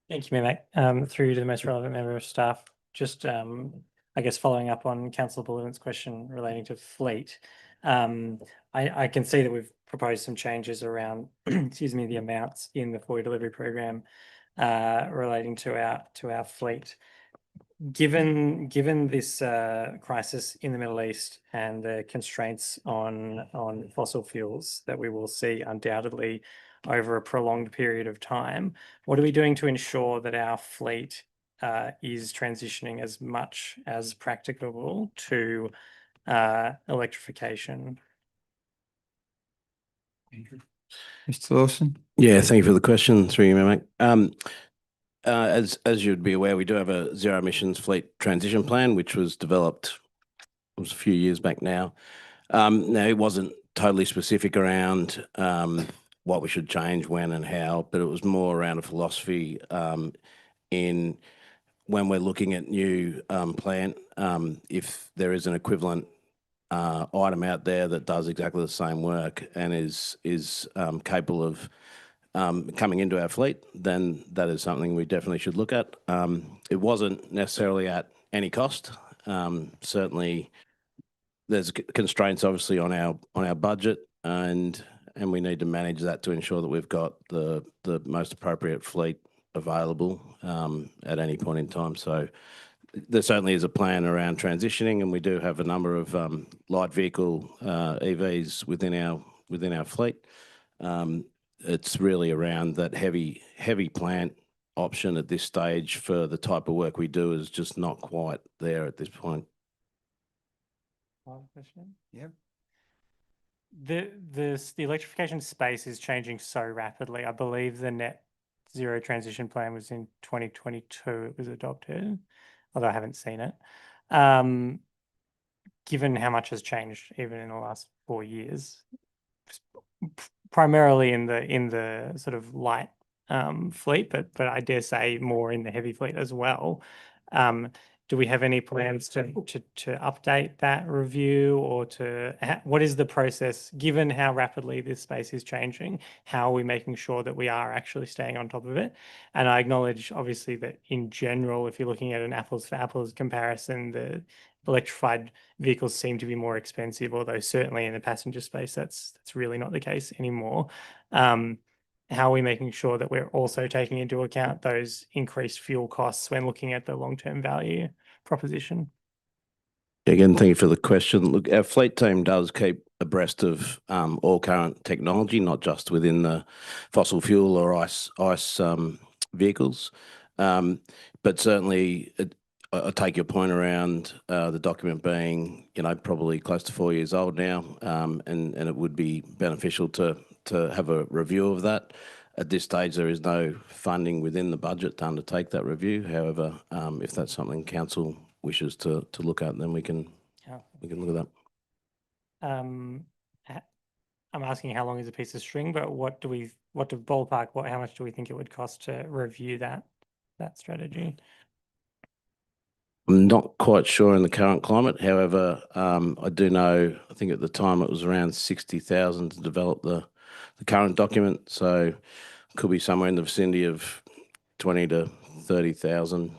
Thank you, Mayor Mac. Through to the most relevant member of staff, just I guess following up on Councillor Bullivant's question relating to fleet, I can see that we've proposed some changes around, excuse me, the amounts in the forward delivery program relating to our fleet. Given this crisis in the Middle East and the constraints on fossil fuels that we will see undoubtedly over a prolonged period of time, what are we doing to ensure that our fleet is transitioning as much as practicable to electrification? Mr. Lawson? Yeah, thank you for the question, through you, Mayor Mac. As you'd be aware, we do have a zero emissions fleet transition plan, which was developed, it was a few years back now. Now, it wasn't totally specific around what we should change, when and how, but it was more around a philosophy in when we're looking at new plant, if there is an equivalent item out there that does exactly the same work and is capable of coming into our fleet, then that is something we definitely should look at. It wasn't necessarily at any cost. Certainly, there's constraints obviously on our budget, and we need to manage that to ensure that we've got the most appropriate fleet available at any point in time. So there certainly is a plan around transitioning, and we do have a number of light vehicle EVs within our fleet. It's really around that heavy plant option at this stage for the type of work we do is just not quite there at this point. Question? Yep. The electrification space is changing so rapidly. I believe the net zero transition plan was in 2022. It was adopted, although I haven't seen it. given how much has changed even in the last 4 years, primarily in the sort of light fleet, but I dare say more in the heavy fleet as well. Do we have any plans to update that review, or what is the process, given how rapidly this space is changing? How are we making sure that we are actually staying on top of it? And I acknowledge, obviously, that in general, if you're looking at an apples for apples comparison, the electrified vehicles seem to be more expensive, although certainly in the passenger space, that's really not the case anymore. How are we making sure that we're also taking into account those increased fuel costs when looking at the long-term value proposition? Again, thank you for the question. Look, our fleet team does keep abreast of all current technology, not just within the fossil fuel or ICE vehicles. But certainly, I take your point around the document being, probably close to 4 years old now, and it would be beneficial to have a review of that. At this stage, there is no funding within the budget to undertake that review. However, if that's something council wishes to look at, then we can look at that. I'm asking how long is a piece of string, but how much do we think it would cost to review that strategy? I'm not quite sure in the current climate. However, I do know, I think at the time it was around 60,000 to develop the current document. So could be somewhere in the vicinity of 20 to 30,000.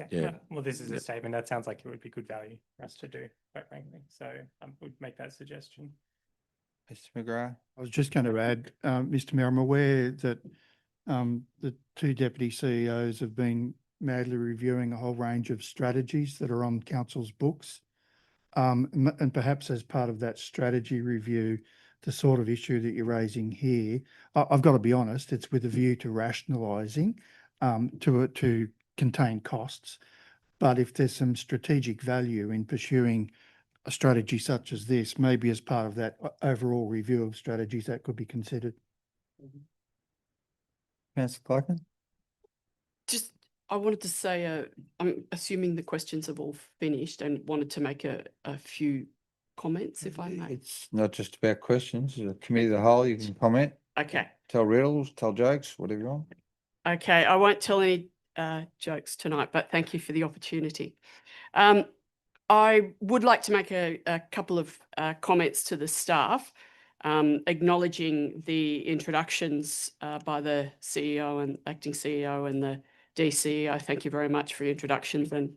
Okay. Yeah. Well, this is a statement. That sounds like it would be good value for us to do, quite frankly. So I would make that suggestion. Mr. McGrath. I was just going to add, Mr. Mayor, I'm aware that the two deputy CEOs have been madly reviewing a whole range of strategies that are on council's books. And perhaps as part of that strategy review, the sort of issue that you're raising here, I've got to be honest, it's with a view to rationalising to contain costs. But if there's some strategic value in pursuing a strategy such as this, maybe as part of that overall review of strategies, that could be considered. Councillor Clacken. Just, I wanted to say, I'm assuming the questions have all finished, and wanted to make a few comments, if I may. It's not just about questions. It's a committee of the whole. You can comment, Okay. tell riddles, tell jokes, whatever you want. Okay. I won't tell any jokes tonight, but thank you for the opportunity. I would like to make a couple of comments to the staff, acknowledging the introductions by the CEO and acting CEO and the DCEO. Thank you very much for your introductions, and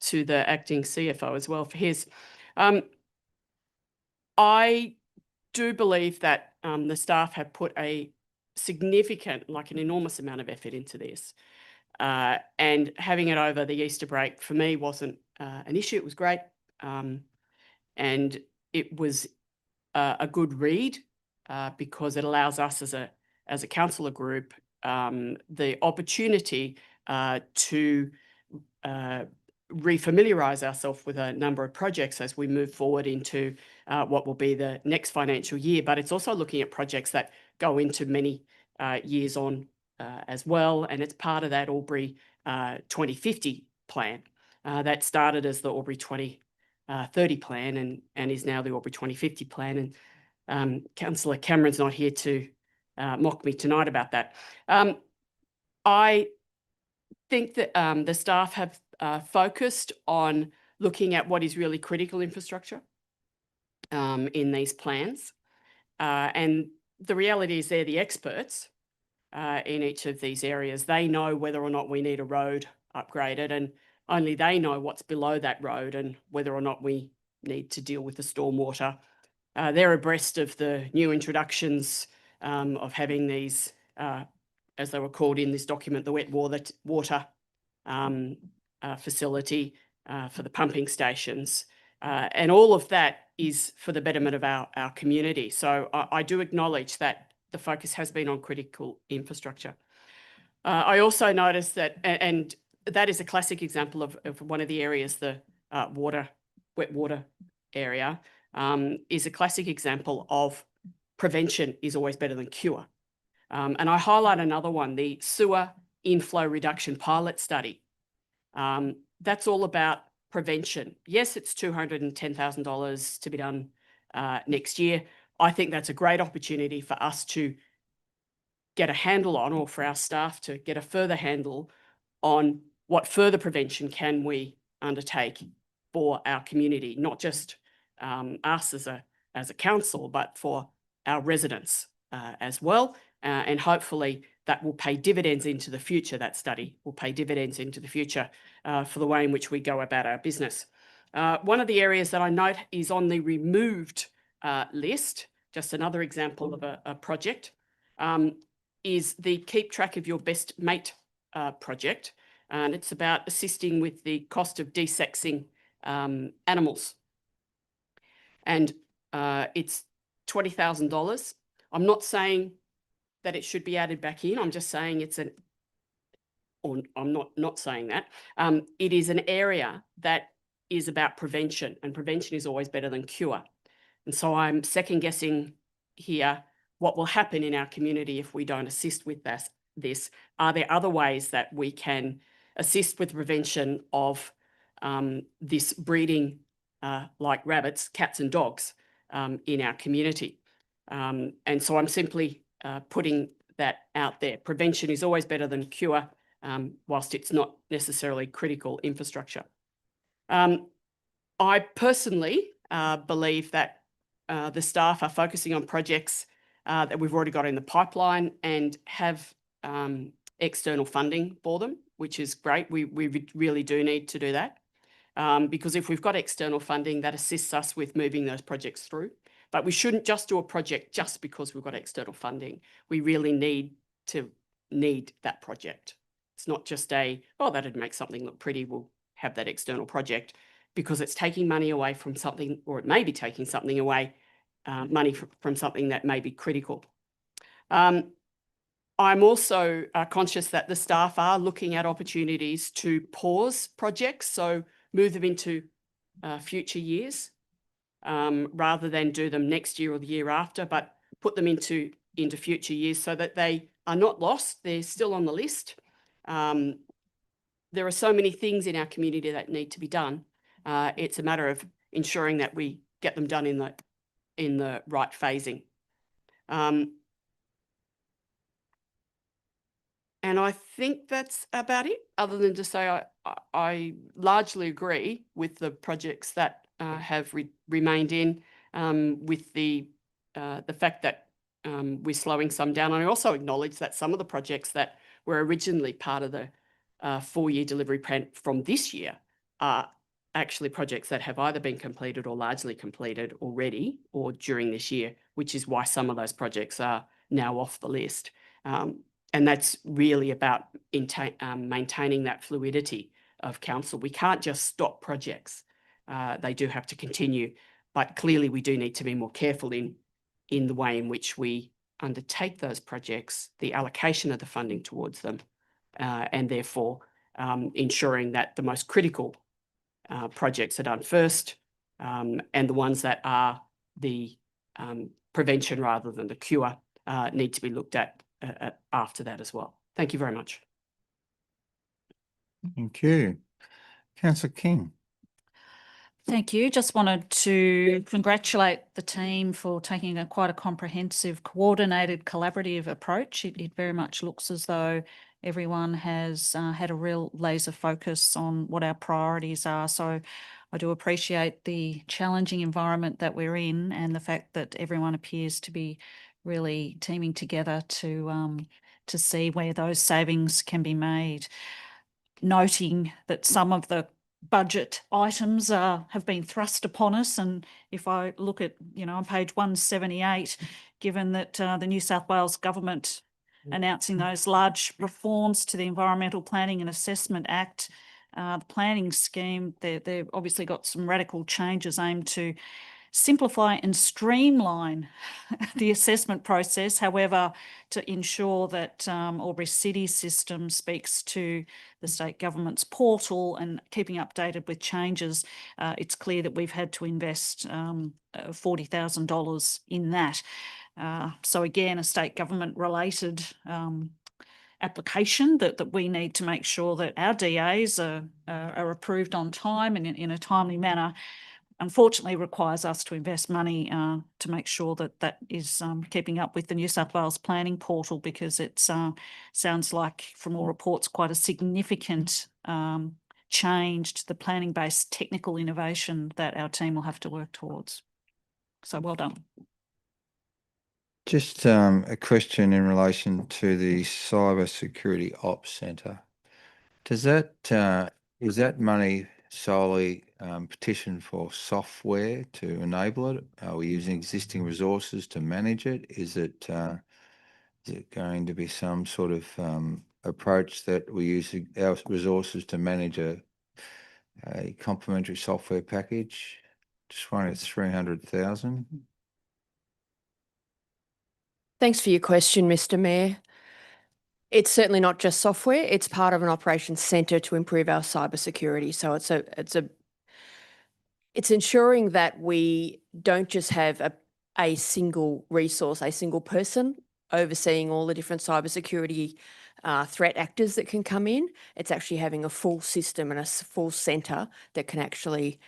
to the acting CFO as well for his. I do believe that the staff have put a significant, like an enormous amount of effort into this. And having it over the Easter break for me wasn't an issue. It was great. And it was a good read because it allows us as a councillor group the opportunity to refamiliarise ourselves with a number of projects as we move forward into what will be the next financial year. But it's also looking at projects that go into many years on as well. And it's part of that Albury 2050 plan that started as the Albury 2030 plan and is now the Albury 2050 plan. And Councillor Cameron's not here to mock me tonight about that. I think that the staff have focused on looking at what is really critical infrastructure in these plans. And the reality is they're the experts in each of these areas. They know whether or not we need a road upgraded, and only they know what's below that road and whether or not we need to deal with the stormwater. They're abreast of the new introductions of having these, as they were called in this document, the wet water facility for the pumping stations. And all of that is for the betterment of our community. So I do acknowledge that the focus has been on critical infrastructure. I also noticed that, and that is a classic example of one of the areas, the wet water area, is a classic example of prevention is always better than cure. And I highlight another one, the sewer inflow reduction pilot study. That's all about prevention. Yes, it's $210,000 to be done next year. I think that's a great opportunity for us to get a handle on, or for our staff to get a further handle on what further prevention can we undertake for our community, not just us as a council, but for our residents as well. And hopefully that will pay dividends into the future. That study will pay dividends into the future for the way in which we go about our business. One of the areas that I note is on the removed list, just another example of a project, is the Keep Track of Your Best Mate project. And it's about assisting with the cost of desexing animals. And it's $20,000. I'm not saying that it should be added back in. I'm just saying I'm not saying that. It is an area that is about prevention, and prevention is always better than cure. And so I'm second guessing here what will happen in our community if we don't assist with this. Are there other ways that we can assist with prevention of this breeding, like rabbits, cats and dogs in our community? And so I'm simply putting that out there. Prevention is always better than cure, whilst it's not necessarily critical infrastructure. I personally believe that the staff are focusing on projects that we've already got in the pipeline and have external funding for them, which is great. We really do need to do that because if we've got external funding, that assists us with moving those projects through. But we shouldn't just do a project just because we've got external funding. We really need that project. It's not just that'd make something look pretty, we'll have that external project, because it's taking money away from something, or it may be taking something away, money from something that may be critical. I'm also conscious that the staff are looking at opportunities to pause projects, so move them into future years, rather than do them next year or the year after, but put them into future years so that they are not lost. They're still on the list. There are so many things in our community that need to be done. It's a matter of ensuring that we get them done in the right phasing. And I think that's about it, other than to say I largely agree with the projects that have remained in, with the fact that we're slowing some down. And I also acknowledge that some of the projects that were originally part of the 4-year delivery plan from this year are actually projects that have either been completed or largely completed already or during this year, which is why some of those projects are now off the list. And that's really about maintaining that fluidity of council. We can't just stop projects. They do have to continue, but clearly we do need to be more careful in the way in which we undertake those projects, the allocation of the funding towards them, and therefore ensuring that the most critical projects are done first, and the ones that are the prevention rather than the cure need to be looked at after that as well. Thank you very much. Thank you. Councillor King. Thank you. Just wanted to congratulate the team for taking quite a comprehensive, coordinated, collaborative approach. It very much looks as though everyone has had a real laser focus on what our priorities are. So I do appreciate the challenging environment that we're in and the fact that everyone appears to be really teaming together to see where those savings can be made. Noting that some of the budget items have been thrust upon us, and if I look at, on page 178, given that the New South Wales government announcing those large reforms to the Environmental Planning and Assessment Act, the planning scheme, they've obviously got some radical changes aimed to simplify and streamline the assessment process. However, to ensure that Albury City system speaks to the state government's portal and keeping updated with changes, it's clear that we've had to invest $40,000 in that. So again, a state government related application that we need to make sure that our DAs are approved on time and in a timely manner, unfortunately requires us to invest money to make sure that is keeping up with the New South Wales planning portal, because it sounds like from all reports quite a significant change to the planning-based technical innovation that our team will have to work towards. So well done. Just a question in relation to the Cyber Security Ops Centre. Does that, is that money solely petition for software to enable it? Are we using existing resources to manage it? Is it going to be some sort of approach that we use our resources to manage a complementary software package? Just wondering, it's 300,000. Thanks for your question, Mr. Mayor. It's certainly not just software. It's part of an operations centre to improve our cybersecurity. So it's ensuring that we don't just have a single resource, a single person overseeing all the different cybersecurity threat actors that can come in. It's actually having a full system and a full centre that can actually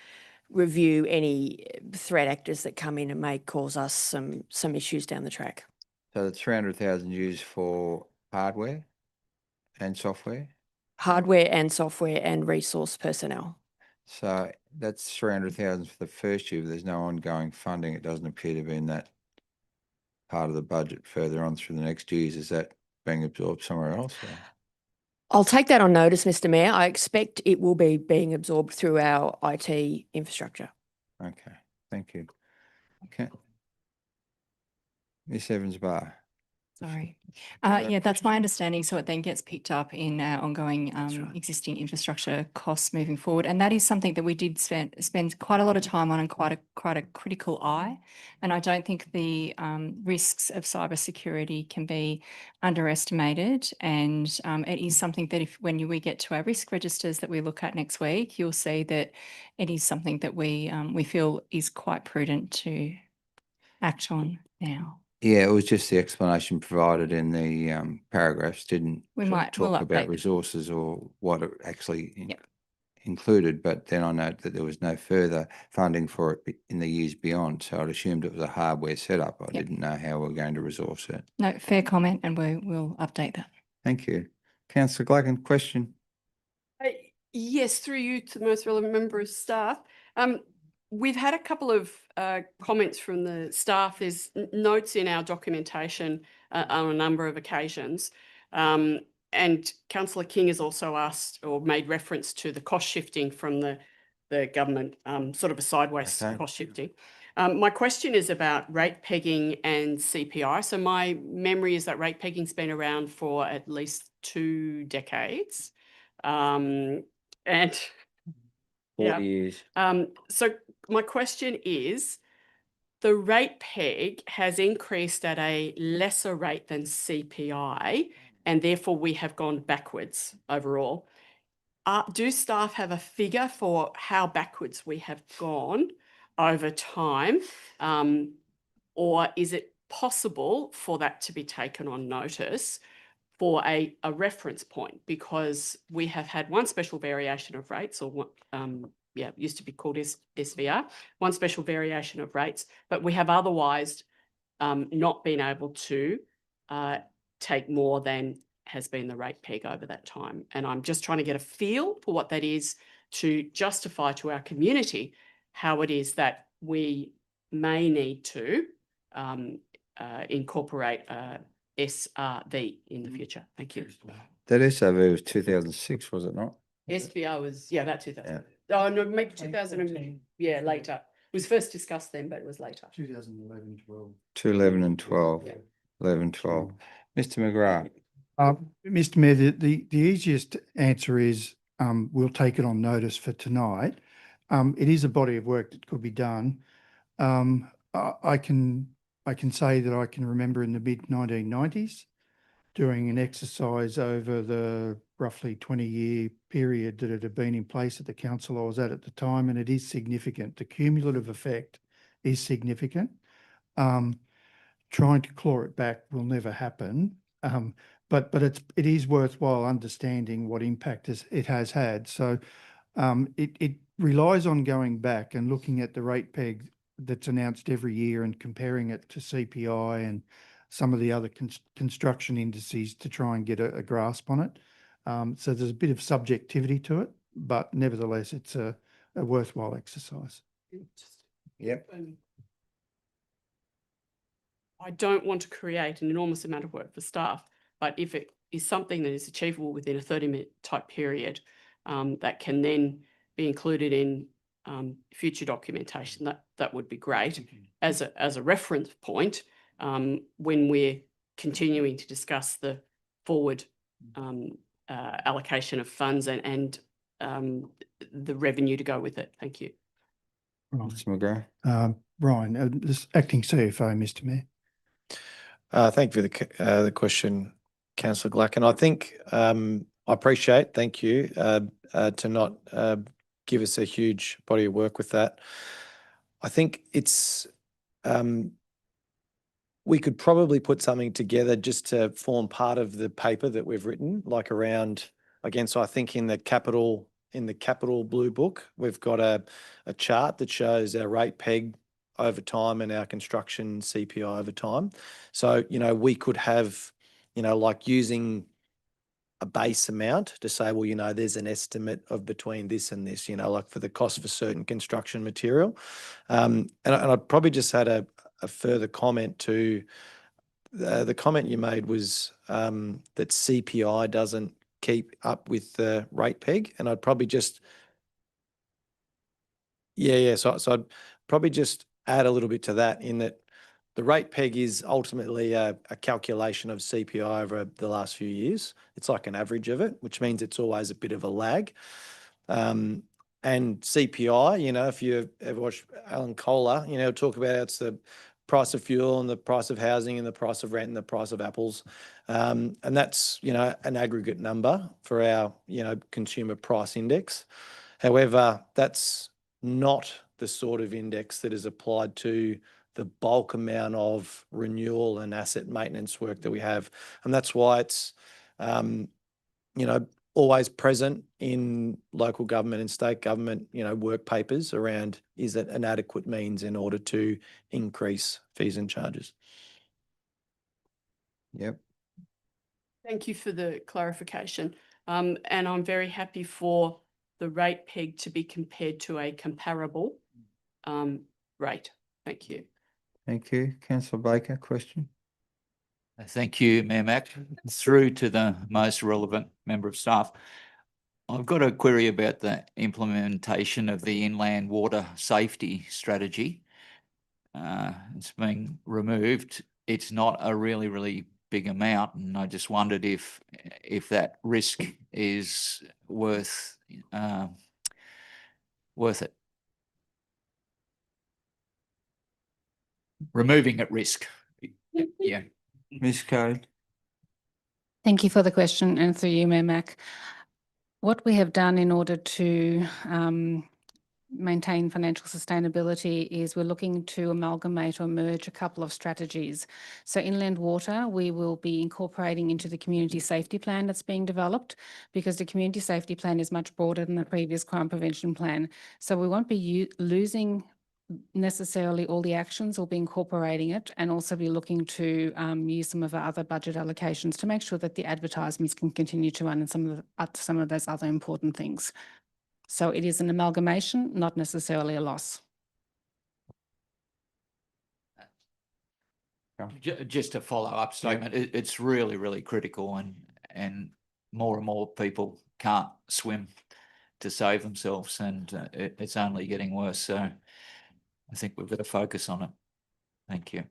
review any threat actors that come in and may cause us some issues down the track. So the 300,000 used for hardware and software? Hardware and software and resource personnel. So that's 300,000 for the first year, but there's no ongoing funding. It doesn't appear to be in that part of the budget further on through the next years. Is that being absorbed somewhere else? Or? I'll take that on notice, Mr. Mayor. I expect it will be being absorbed through our IT infrastructure. Okay, thank you. Okay. Miss Evans-Barr. Sorry. that Yeah, that's my understanding. So it then gets picked up in our ongoing right. existing infrastructure costs moving forward. And that is something that we did spend quite a lot of time on and quite a critical eye. And I don't think the risks of cybersecurity can be underestimated. And it is something that when we get to our risk registers that we look at next week, you'll see that it is something that we feel is quite prudent to act on now. Yeah, it was just the explanation provided in the paragraphs didn't We'll talk about update. resources or what it actually Yep. included, but then I note that there was no further funding for it in the years beyond. So I'd assumed it was a hardware setup. I Yep. didn't know how we're going to resource it. No, fair comment, and we'll update that. Thank you. Councillor Glacken, question? Yes, through you to the most relevant member of staff. We've had a couple of comments from the staff. There's notes in our documentation on a number of occasions. And Councillor King has also asked or made reference to the cost shifting from the government, sort of a sideways cost shifting. My question is about rate pegging and CPI. So my memory is that rate pegging's been around for at least 2 decades. And 40 years. So my question is, the rate peg has increased at a lesser rate than CPI, and therefore we have gone backwards overall. Do staff have a figure for how backwards we have gone over time? Or is it possible for that to be taken on notice for a reference point? Because we have had one special variation of rates, or it used to be called SVR, one special variation of rates, but we have otherwise not been able to take more than has been the rate peg over that time. And I'm just trying to get a feel for what that is to justify to our community how it is that we may need to incorporate SRV in the future. Thank you. That SRV was 2006, was it not? SVR was, about 2000. Oh, no, maybe 2000, later. It was first discussed then, but it was later. 2011, 12. 2011 and 12. 11, 12. Mr. McGrath. Mr. Mayor, the easiest answer is we'll take it on notice for tonight. It is a body of work that could be done. I can say that I can remember in the mid-1990s doing an exercise over the roughly 20-year period that it had been in place at the council I was at the time, and it is significant. The cumulative effect is significant. Trying to claw it back will never happen. but it is worthwhile understanding what impact it has had. So it relies on going back and looking at the rate peg that's announced every year and comparing it to CPI and some of the other construction indices to try and get a grasp on it. So there's a bit of subjectivity to it, but nevertheless, it's a worthwhile exercise. Yep. I don't want to create an enormous amount of work for staff, but if it is something that is achievable within a 30-minute type period, that can then be included in future documentation, that would be great as a reference point when we're continuing to discuss the forward allocation of funds and the revenue to go with it. Thank you. Mr. McGrath. Ryan, this acting CFO, Mr. Mayor. Thank you for the question, Councillor Glacken. I think I appreciate, thank you, to not give us a huge body of work with that. I think it's, we could probably put something together just to form part of the paper that we've written, like around, again, so I think in the capital blue book, we've got a chart that shows our rate peg over time and our construction CPI over time. So, you know, we could have, you know, like using a base amount to say, well, you know, there's an estimate of between this and this, you know, like for the cost for certain construction material. And I'd probably just had a further comment to the comment you made was that CPI doesn't keep up with the rate peg. And I'd probably just, so I'd probably just add a little bit to that in that the rate peg is ultimately a calculation of CPI over the last few years. It's like an average of it, which means it's always a bit of a lag. And CPI, you know, if you ever watch Alan Kohler, you know, talk about it's the price of fuel and the price of housing and the price of rent and the price of apples. And that's, you know, an aggregate number for our, you know, consumer price index. However, that's not the sort of index that is applied to the bulk amount of renewal and asset maintenance work that we have. And that's why it's, you know, always present in local government and state government, you know, work papers around, is it an adequate means in order to increase fees and charges? Yep. Thank you for the clarification. And I'm very happy for the rate peg to be compared to a comparable rate. Thank you. Thank you. Councillor Baker, question? Thank you, Mayor Mac. Through to the most relevant member of staff. I've got a query about the implementation of the inland water safety strategy. It's being removed. It's not a really big amount, and I just wondered if that risk is worth it. Removing at risk. Yeah. Ms. Code. Thank you for the question, and through you, Mayor Mac. What we have done in order to maintain financial sustainability is we're looking to amalgamate or merge a couple of strategies. So inland water, we will be incorporating into the community safety plan that's being developed, because the community safety plan is much broader than the previous crime prevention plan. So we won't be losing necessarily all the actions, or be incorporating it, and also be looking to use some of our other budget allocations to make sure that the advertisements can continue to run and some of those other important things. So it is an amalgamation, not necessarily a loss. Just a follow-up statement. It's really critical, and more people can't swim to save themselves, and it's only getting worse. So I think we've got to focus on it. Thank you.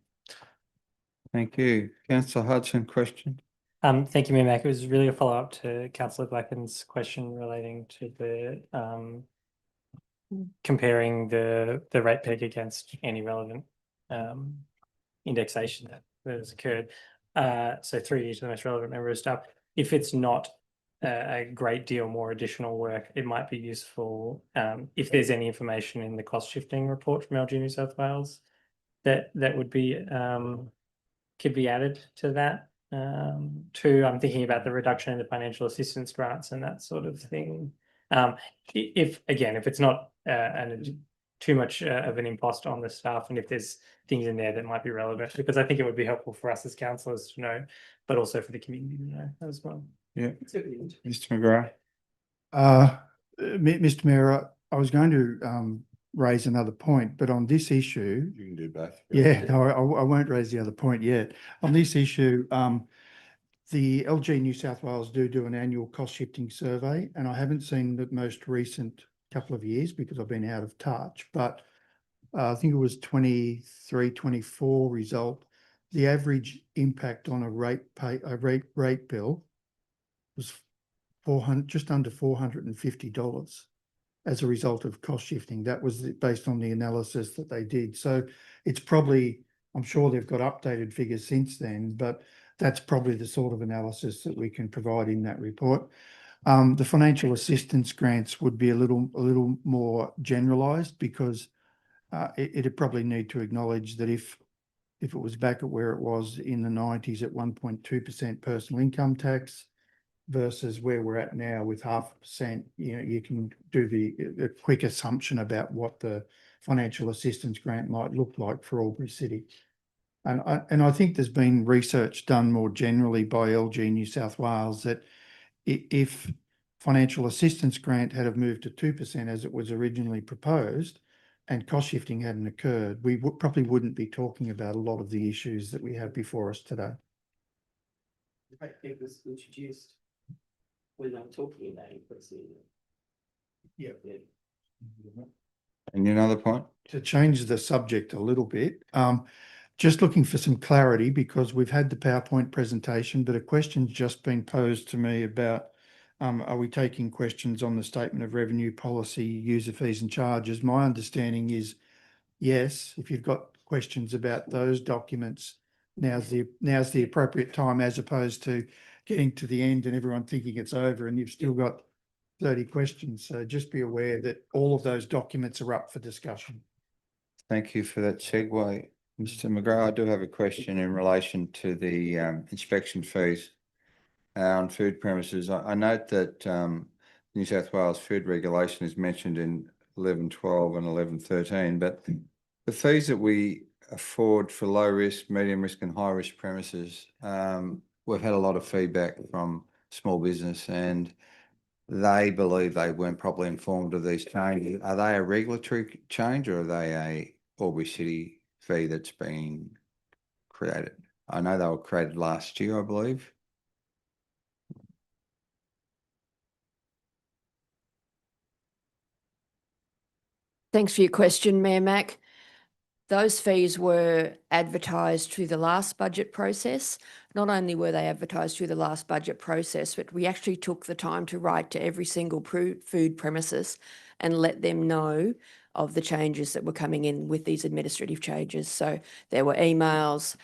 Thank you. Councillor Hudson, question? Thank you, Mayor Mac. It was really a follow-up to Councillor Glacken's question relating to the comparing the rate peg against any relevant indexation that has occurred. So through you to the most relevant member of staff, if it's not a great deal more additional work, it might be useful if there's any information in the cost shifting report from LG New South Wales that would be could be added to that Two, I'm thinking about the reduction in the financial assistance grants and that sort of thing. If it's not too much of an impost on the staff, and if there's things in there that might be relevant, because I think it would be helpful for us as councillors to know, but also for the community to know as well. Yeah. Mr. McGrath. Mr. Mayor, I was going to raise another point, but on this issue, You can do both. yeah, no, I won't raise the other point yet. On this issue, the LG New South Wales do an annual cost shifting survey, and I haven't seen the most recent couple of years because I've been out of touch, but I think it was 23-24 result. The average impact on a rate bill was just under $450 as a result of cost shifting. That was based on the analysis that they did. So it's probably, I'm sure they've got updated figures since then, but that's probably the sort of analysis that we can provide in that report. The financial assistance grants would be a little more generalised, because it'd probably need to acknowledge that if it was back at where it was in the 90s at 1.2% personal income tax versus where we're at now with 0.5%, you can do a quick assumption about what the financial assistance grant might look like for Albury City. And I think there's been research done more generally by LG New South Wales that if financial assistance grant had have moved to 2% as it was originally proposed, and cost shifting hadn't occurred, we probably wouldn't be talking about a lot of the issues that we have before us today. It was introduced when I'm talking about increasing. Yeah. And another point? To change the subject a little bit, just looking for some clarity, because we've had the PowerPoint presentation, but a question's just been posed to me about are we taking questions on the statement of revenue policy, user fees and charges? My understanding is yes. If you've got questions about those documents, now's the appropriate time, as opposed to getting to the end and everyone thinking it's over and you've still got 30 questions. So just be aware that all of those documents are up for discussion. Thank you for that segue. Mr. McGrath, I do have a question in relation to the inspection fees on food premises. I note that New South Wales food regulation is mentioned in 11.12 and 11.13, but the fees that we afford for low risk, medium risk and high risk premises, we've had a lot of feedback from small business, and they believe they weren't properly informed of these changes. Are they a regulatory change, or are they a Albury City fee that's been created? I know they were created last year, I believe. Thanks for your question, Mayor Mack. Those fees were advertised through the last budget process. Not only were they advertised through the last budget process, but we actually took the time to write to every single food premises and let them know of the changes that were coming in with these administrative changes. So there were emails,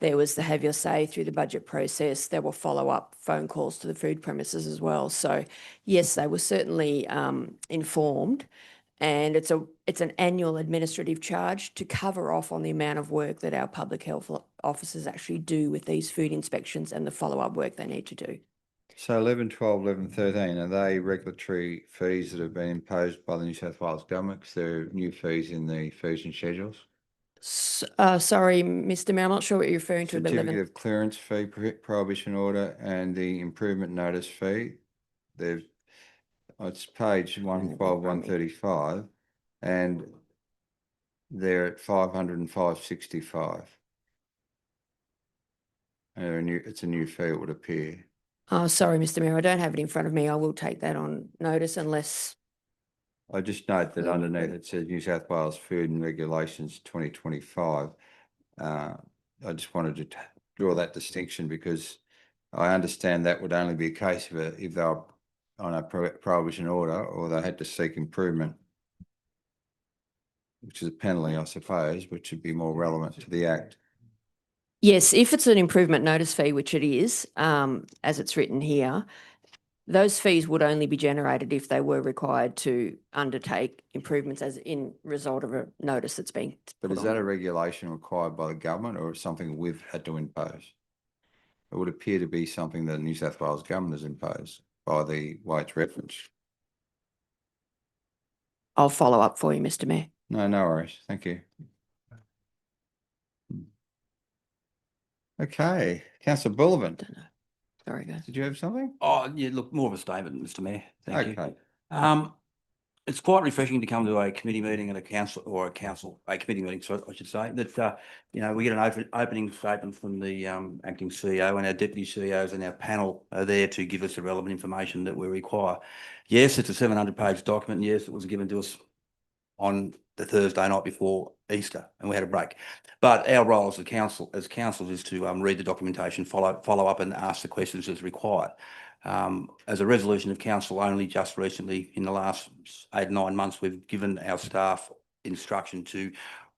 there was the have your say through the budget process, there were follow-up phone calls to the food premises as well. So yes, they were certainly informed. And it's an annual administrative charge to cover off on the amount of work that our public health officers actually do with these food inspections and the follow-up work they need to do. So 11.12, 11.13, are they regulatory fees that have been imposed by the New South Wales government, because they're new fees in the fees and schedules? Sorry, Mr. Mayor, I'm not sure what you're referring to. Certificate of clearance fee, prohibition order, and the improvement notice fee. It's page 112, 135, and they're at 505.65. It's a new fee, it would appear. Oh, sorry, Mr. Mayor, I don't have it in front of me. I will take that on notice unless. I just note that underneath it says New South Wales Food and Regulations 2025. I just wanted to draw that distinction, because I understand that would only be a case if they were on a prohibition order, or they had to seek improvement, which is a penalty, I suppose, which would be more relevant to the Act. Yes, if it's an improvement notice fee, which it is, as it's written here, those fees would only be generated if they were required to undertake improvements as in result of a notice that's been. But is that a regulation required by the government, or something we've had to impose? it would appear to be something that the New South Wales government has imposed by the way it's referenced. I'll follow up for you, Mr. Mayor. No, no worries. Thank you. Okay, Councillor Bullivant, Don't know. Sorry, guys. did you have something? Oh, yeah, look, more of a statement, Mr. Mayor. Thank you. Okay. It's quite refreshing to come to a committee meeting and a committee meeting, so I should say, that, you know, we get an opening statement from the acting CEO, and our deputy CEOs and our panel are there to give us the relevant information that we require. Yes, it's a 700-page document. And yes, it was given to us on the Thursday night before Easter, and we had a break. But our role as council is to read the documentation, follow up, and ask the questions as required. As a resolution of council, only just recently, in the last 8 or 9 months, we've given our staff instruction to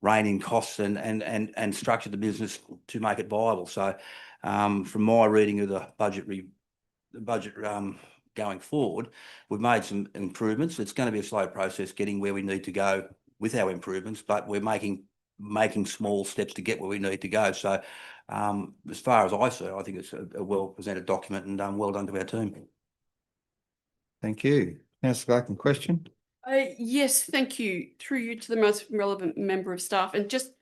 rein in costs and structure the business to make it viable. So, from my reading of the budget going forward, we've made some improvements. It's going to be a slow process getting where we need to go with our improvements, but we're making small steps to get where we need to go. So, as far as I see, I think it's a well presented document, and well done to our team. Thank you. Councillor Blackman, question? Yes, thank you. Through you to the most relevant member of staff, and just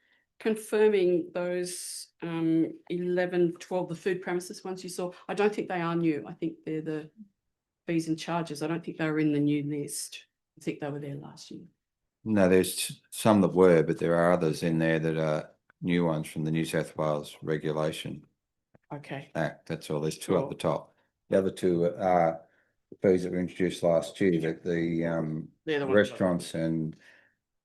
confirming those 11, 12, the food premises ones you saw. I don't think they are new. I think they're the fees and charges. I don't think they were in the new list. I think they were there last year. No, there's some that were, but there are others in there that are new ones from the New South Wales Regulation Okay. Act. That's all. There's two Sure. up the top. The other two are the fees that were introduced last year, that the They're the ones. restaurants and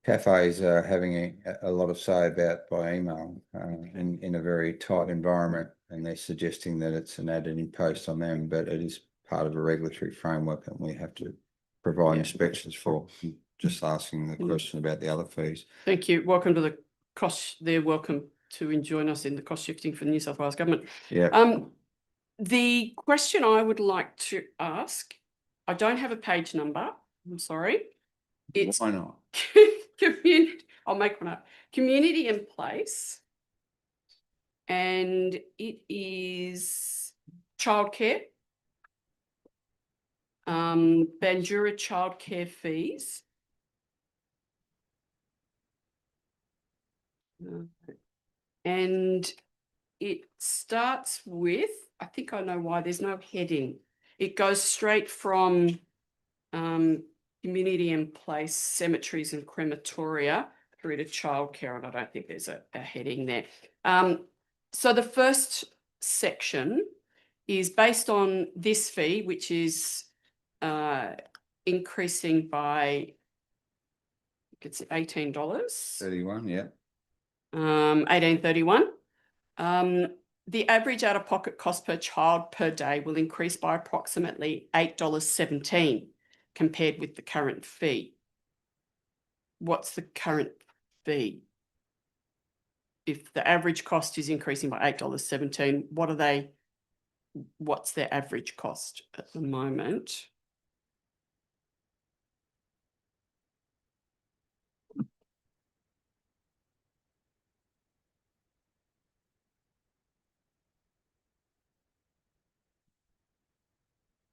cafes are having a lot of say about by email in a very tight environment, and they're suggesting that it's an added impost on them, but it is part of a regulatory framework and we have to provide Yeah. inspections for. Just asking the question about the other fees. Thank you. Welcome to the cost. They're welcome to join us in the cost shifting for the New South Wales government. Yeah. The question I would like to ask, I don't have a page number. I'm sorry. It's Why not? community. I'll make one up. Community in place, and it is childcare. Bandura childcare fees. And it starts with, I think I know why there's no heading. It goes straight from community in place, cemeteries and crematoria through to childcare, and I don't think there's a heading there. So the first section is based on this fee, which is increasing by, it's $18. 31, yeah. 1831. The average out-of-pocket cost per child per day will increase by approximately $8.17 compared with the current fee. What's the current fee? If the average cost is increasing by $8.17, what's their average cost at the moment?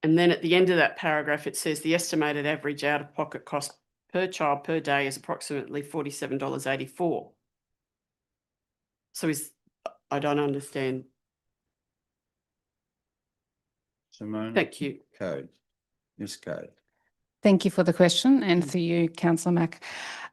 And then at the end of that paragraph, it says the estimated average out-of-pocket cost per child per day is approximately $47.84. So I don't understand. Simone? Thank you. Code. Ms. Code. Thank you for the question, and through you, Councillor Mack.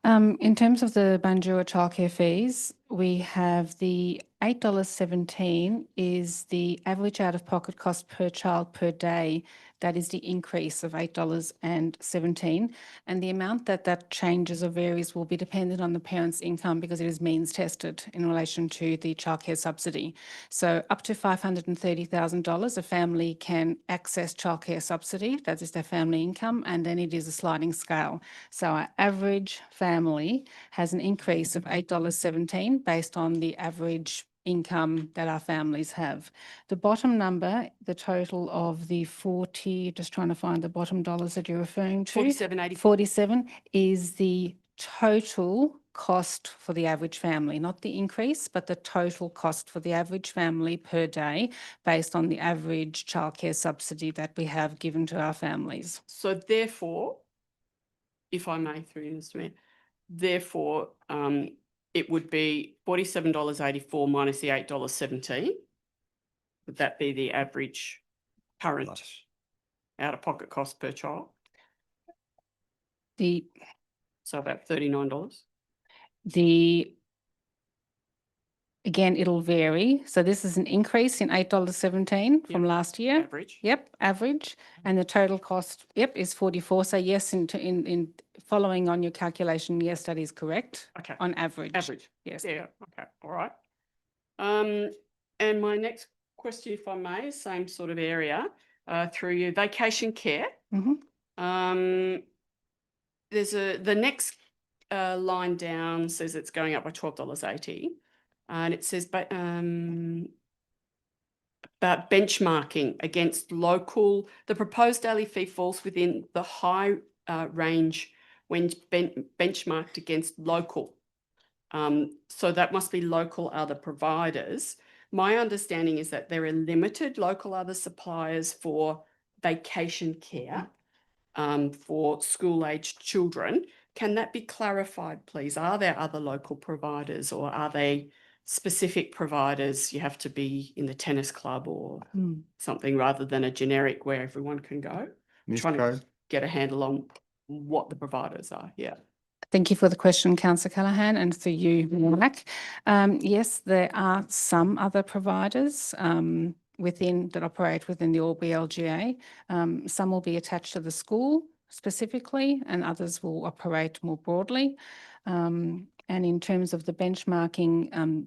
In terms of the Bandura childcare fees, we have the $8.17 is the average out-of-pocket cost per child per day. That is the increase of $8.17. And the amount that changes or varies will be dependent on the parent's income, because it is means tested in relation to the childcare subsidy. So up to $530,000, a family can access childcare subsidy. That is their family income, and then it is a sliding scale. So our average family has an increase of $8.17 based on the average income that our families have. The bottom number, the total of the 40, just trying to find the bottom dollars that you're referring to. 47.84. 47 is the total cost for the average family, not the increase, but the total cost for the average family per day based on the average childcare subsidy that we have given to our families. So therefore, if I may, through you, Mr. Mayor, therefore, it would be $47.84 minus the $8.17. Would that be the average current out-of-pocket cost per child? So about $39. Again, it'll vary. So this is an increase in $8.17 from last year. Average. Yep, average. And the total cost, yep, is 44. So yes, in following on your calculation, yes, that is correct. Okay. On average. Average. Yes. Yeah. Okay. All right. And my next question, if I may, same sort of area, through you, vacation care. There's the next line down says it's going up by $12.80, and it says about benchmarking against local. The proposed daily fee falls within the high range when benchmarked against local. So that must be local other providers. My understanding is that there are limited local other suppliers for vacation care for school-aged children. Can that be clarified, please? Are there other local providers, or are they specific providers? You have to be in the tennis club or something, rather than a generic where everyone can go. Ms. Trying Code? to get a handle on what the providers are. Yeah. Thank you for the question, Councillor Callaghan, and for you, Mac. Yes, there are some other providers that operate within the Albury LGA. Some will be attached to the school specifically, and others will operate more broadly. And in terms of the benchmarking,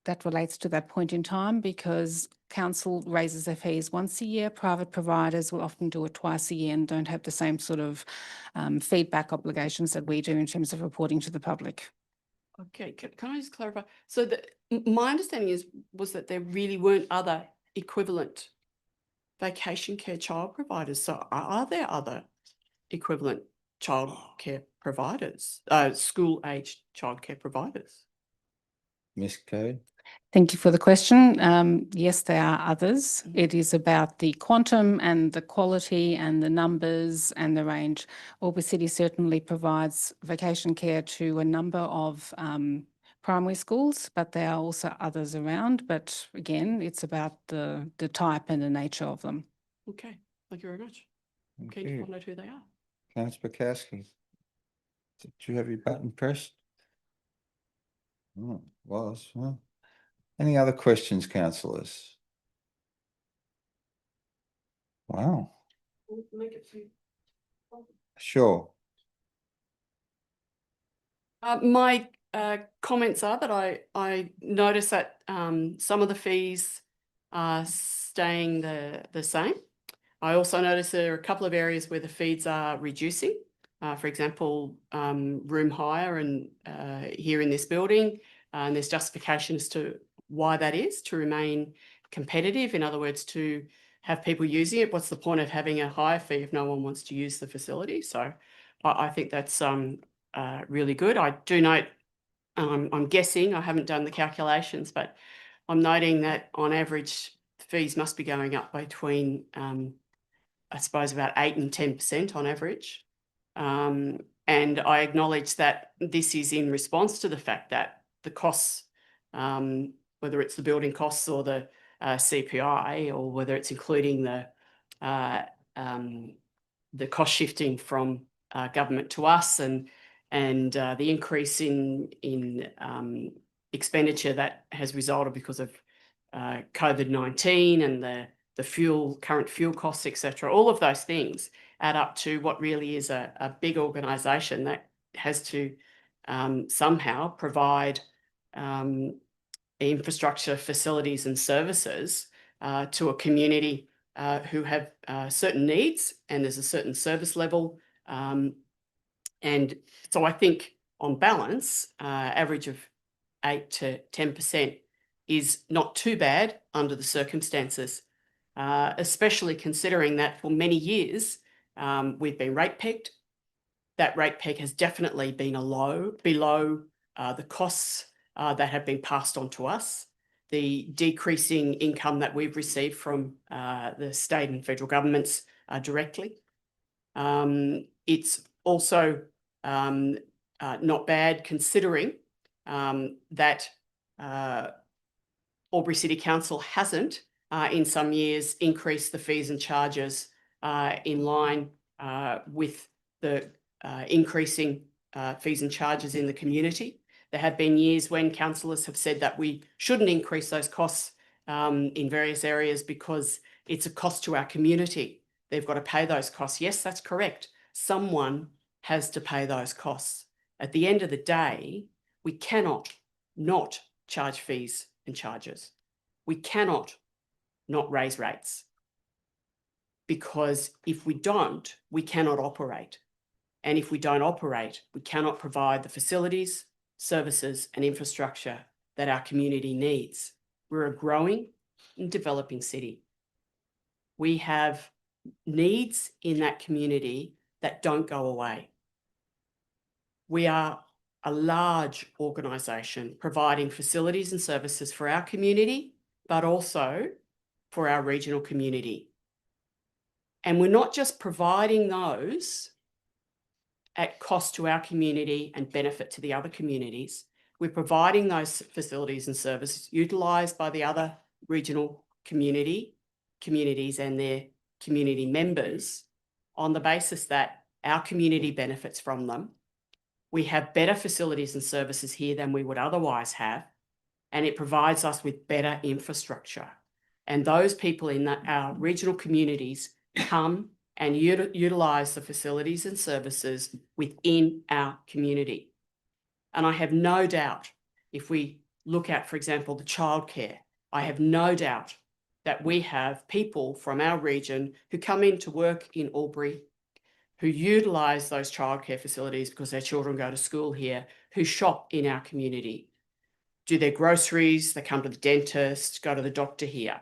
that relates to that point in time, because council raises their fees once a year. Private providers will often do it twice a year and don't have the same sort of feedback obligations that we do in terms of reporting to the public. Okay, can I just clarify? So my understanding was that there really weren't other equivalent vacation care child providers. So are there other equivalent childcare providers, school-aged childcare providers? Ms. Code? Thank you for the question. Yes, there are others. It is about the quantum and the quality and the numbers and the range. Albury City certainly provides vacation care to a number of primary schools, but there are also others around. But again, it's about the type and the nature of them. Okay, thank you very much. Thank Can you you. find out who they are? Councillor Bukowski? Did you have your button pressed? Oh, it was. Well, any other questions, councillors? Wow. Sure. My comments are that I notice that some of the fees are staying the same. I also notice there are a couple of areas where the fees are reducing. For example, room hire and here in this building, and there's justification as to why that is, to remain competitive. In other words, to have people using it. What's the point of having a higher fee if no one wants to use the facility? So I think that's really good. I do note, I'm guessing, I haven't done the calculations, but I'm noting that on average fees must be going up between, I suppose, about 8 and 10% on average. And I acknowledge that this is in response to the fact that the costs, whether it's the building costs or the CPI, or whether it's including the cost shifting from government to us, and the increase in expenditure that has resulted because of COVID-19 and the current fuel costs, etc. All of those things add up to what really is a big organisation that has to somehow provide infrastructure, facilities and services to a community who have certain needs, and there's a certain service level. And so I think on balance, average of 8 to 10% is not too bad under the circumstances, especially considering that for many years we've been rate pegged. that rate peg has definitely been below the costs that have been passed on to us. The decreasing income that we've received from the state and federal governments directly. It's also not bad considering that Albury City Council hasn't in some years increased the fees and charges in line with the increasing fees and charges in the community. There have been years when councillors have said that we shouldn't increase those costs in various areas because it's a cost to our community. They've got to pay those costs. Yes, that's correct. Someone has to pay those costs. At the end of the day, we cannot not charge fees and charges. We cannot not raise rates, because if we don't, we cannot operate. And if we don't operate, we cannot provide the facilities, services and infrastructure that our community needs. We're a growing and developing city. We have needs in that community that don't go away. We are a large organisation providing facilities and services for our community, but also for our regional community. And we're not just providing those at cost to our community and benefit to the other communities. We're providing those facilities and services utilised by the other regional communities and their community members on the basis that our community benefits from them. We have better facilities and services here than we would otherwise have, and it provides us with better infrastructure. And those people in our regional communities come and utilise the facilities and services within our community. And I have no doubt, if we look at, for example, the childcare, I have no doubt that we have people from our region who come in to work in Albury, who utilise those childcare facilities because their children go to school here, who shop in our community, do their groceries, they come to the dentist, go to the doctor here.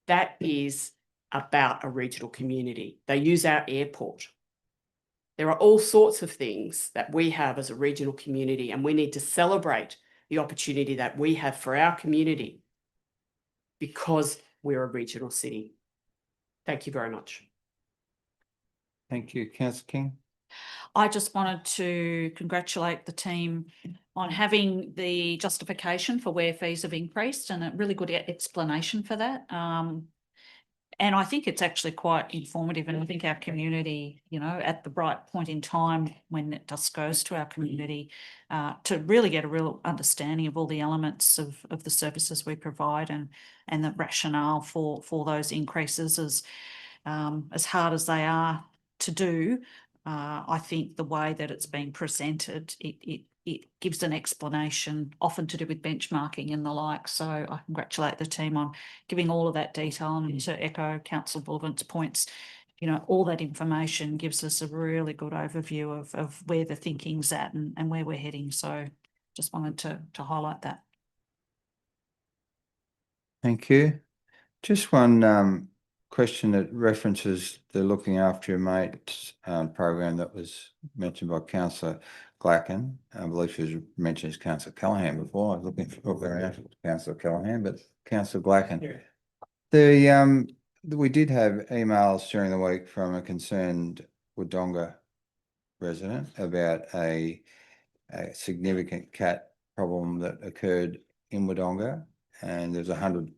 That is about a regional community. They use our airport. There are all sorts of things that we have as a regional community, and we need to celebrate the opportunity that we have for our community because we're a regional city. Thank you very much. Thank you, Councillor King. I just wanted to congratulate the team on having the justification for where fees have increased, and a really good explanation for that. And I think it's actually quite informative, and I think our community, you know, at the right point in time when it just goes to our community to really get a real understanding of all the elements of the services we provide and the rationale for those increases, as hard as they are to do. I think the way that it's being presented, it gives an explanation, often to do with benchmarking and the like. So I congratulate the team on giving all of that detail, and to echo Councillor Bullivant's points, you know, all that information gives us a really good overview of where the thinking's at and where we're heading. So just wanted to highlight that. Thank you. Just one question that references the Looking After Your Mates program that was mentioned by Councillor Glacken. I believe she was mentioned as Councillor Callaghan before. I was looking for Councillor Callaghan, but Councillor Glacken. We did have emails during the week from a concerned Wodonga resident about a significant cat problem that occurred in Wodonga, and there's 100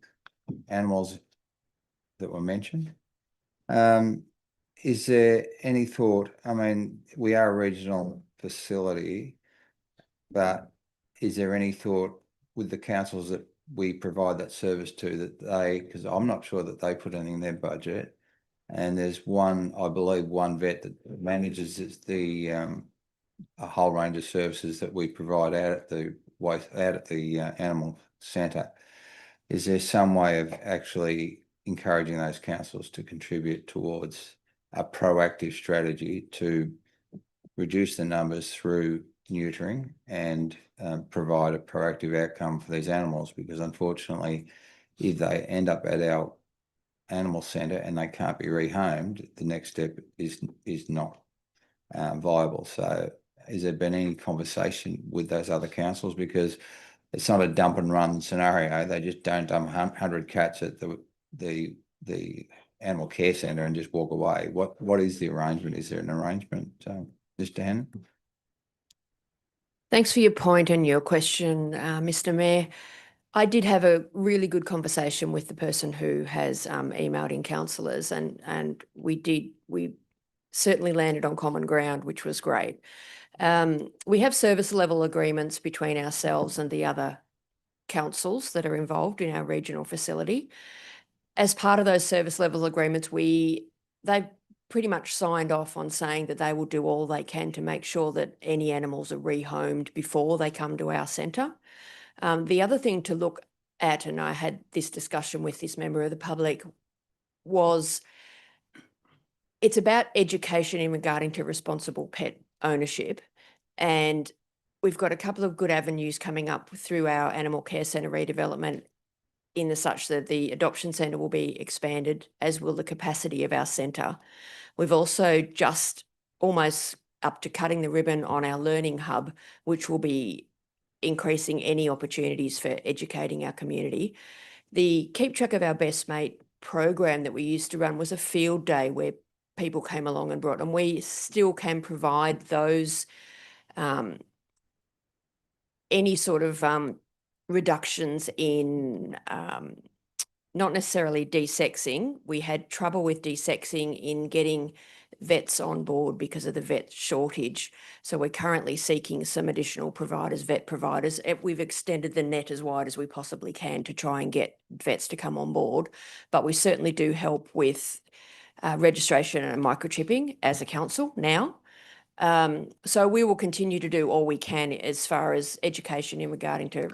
animals that were mentioned. Is there any thought, I mean, we are a regional facility, but is there any thought with the councils that we provide that service to, that they, because I'm not sure that they put anything in their budget, and there's one, I believe, one vet that manages the a whole range of services that we provide out at the animal centre. Is there some way of actually encouraging those councils to contribute towards a proactive strategy to reduce the numbers through neutering and provide a proactive outcome for these animals? Because unfortunately, if they end up at our animal centre and they can't be rehomed, the next step is not viable. So has there been any conversation with those other councils? Because it's not a dump and run scenario. They just don't dump 100 cats at the animal care centre and just walk away. What is the arrangement? Is there an arrangement, Mr. Hannon? Thanks for your point and your question, Mr. Mayor. I did have a really good conversation with the person who has emailed in councillors, and we certainly landed on common ground, which was great. We have service level agreements between ourselves and the other councils that are involved in our regional facility. As part of those service level agreements, they pretty much signed off on saying that they will do all they can to make sure that any animals are rehomed before they come to our centre. The other thing to look at, and I had this discussion with this member of the public, was it's about education in regarding to responsible pet ownership. And we've got a couple of good avenues coming up through our animal care centre redevelopment, in the such that the adoption centre will be expanded, as will the capacity of our centre. We've also just almost up to cutting the ribbon on our learning hub, which will be increasing any opportunities for educating our community. The Keep Track of Our Best Mate program that we used to run was a field day where people came along and brought, and we still can provide those, any sort of reductions in not necessarily desexing. We had trouble with desexing in getting vets on board because of the vet shortage. So we're currently seeking some additional providers, vet providers. We've extended the net as wide as we possibly can to try and get vets to come on board. But we certainly do help with registration and microchipping as a council now. So we will continue to do all we can as far as education in regarding to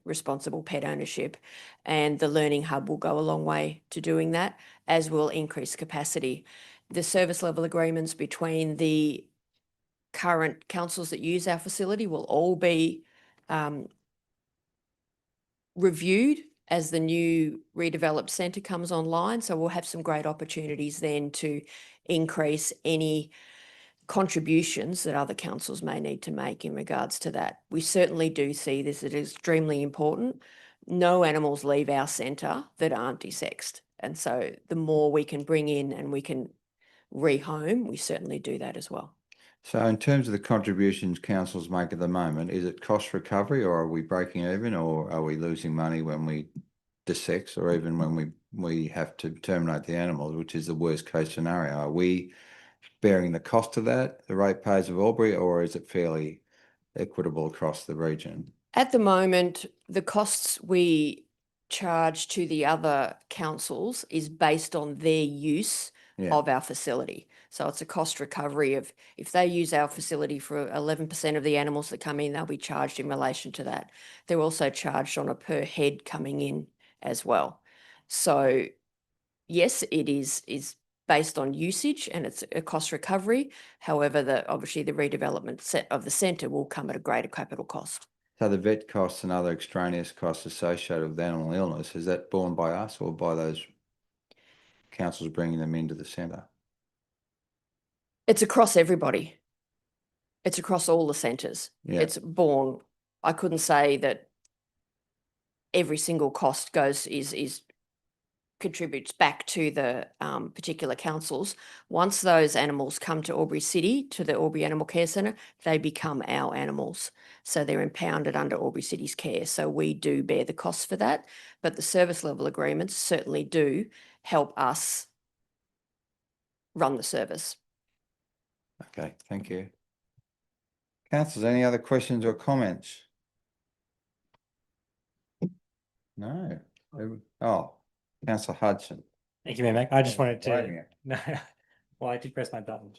responsible pet ownership, and the Learning Hub will go a long way to doing that, as will increase capacity. The service level agreements between the current councils that use our facility will all be reviewed as the new redeveloped centre comes online. So we'll have some great opportunities then to increase any contributions that other councils may need to make in regards to that. We certainly do see this as extremely important. No animals leave our centre that aren't desexed. And so the more we can bring in and we can rehome, we certainly do that as well. So in terms of the contributions councils make at the moment, is it cost recovery, or are we breaking even, or are we losing money when we desex, or even when we have to terminate the animals, which is the worst case scenario? Are we bearing the cost of that, the ratepayers of Albury, or is it fairly equitable across the region? At the moment, the costs we charge to the other councils is based on their use of our facility. So it's a cost recovery of, if they use our facility for 11% of the animals that come in, they'll be charged in relation to that. They're also charged on a per head coming in as well. So yes, it is based on usage and it's a cost recovery. However, obviously the redevelopment of the centre will come at a greater capital cost. So the vet costs and other extraneous costs associated with animal illness, is that borne by us or by those councils bringing them into the centre? It's across everybody. It's across all the centres. Yeah. It's borne. I couldn't say that every single cost contributes back to the particular councils. Once those animals come to Albury City, to the Albury Animal Care Centre, they become our animals. So they're impounded under Albury City's care. So we do bear the cost for that. But the service level agreements certainly do help us run the service. Okay, thank you. Councillors, any other questions or comments? No. Oh, Councillor Hudson. Thank you, Mayor Mac. I just wanted Waving to, it. no, well, I did press my button.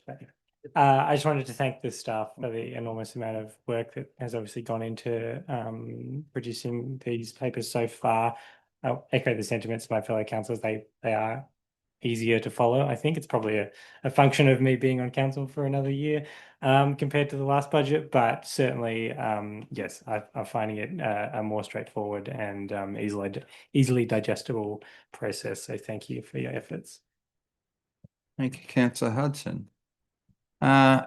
I just wanted to thank the staff for the enormous amount of work that has obviously gone into producing these papers so far. I'll echo the sentiments of my fellow councillors. They are easier to follow. I think it's probably a function of me being on council for another year compared to the last budget, but certainly, yes, I'm finding it a more straightforward and easily digestible process. So thank you for your efforts. Thank you, Councillor Hudson.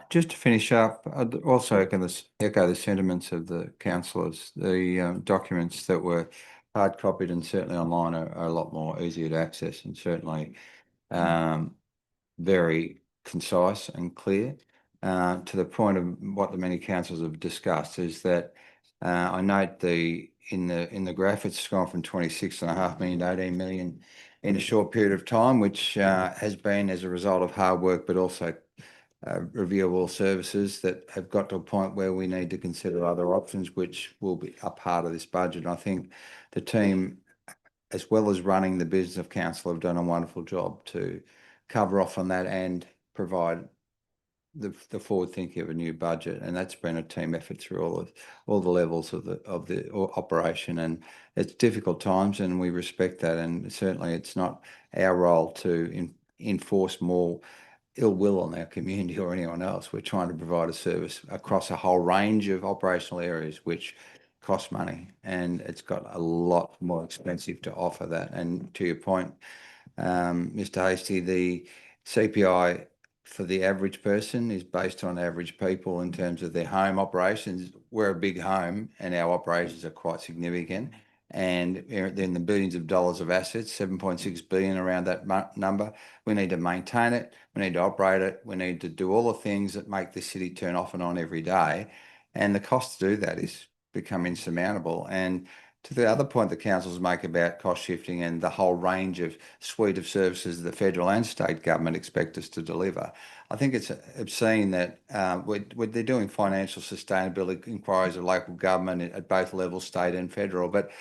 Just to finish up, I'd also echo the sentiments of the councillors. The documents that were hard copied and certainly online are a lot more easier to access and certainly very concise and clear. To the point of what the many councillors have discussed is that I note in the graph it's gone from 26.5 million to 18 million in a short period of time, which has been as a result of hard work, but also review of all services that have got to a point where we need to consider other options, which will be a part of this budget. I think the team, as well as running the business of council, have done a wonderful job to cover off on that and provide the forward thinking of a new budget, and that's been a team effort through all the levels of the operation. And it's difficult times, and we respect that. And certainly, it's not our role to enforce more ill will on our community or anyone else. We're trying to provide a service across a whole range of operational areas, which cost money, and it's got a lot more expensive to offer that. And to your point, Mr. Hastie, the CPI for the average person is based on average people in terms of their home operations. We're a big home and our operations are quite significant, and they're in the billions of dollars of assets, 7.6 billion around that number. We need to maintain it, we need to operate it, we need to do all the things that make the city turn off and on every day, and the cost to do that is become insurmountable. And to the other point the councils make about cost shifting and the whole range of suite of services the federal and state government expect us to deliver, I think it's obscene that they're doing financial sustainability inquiries of local government at both levels, state and federal, but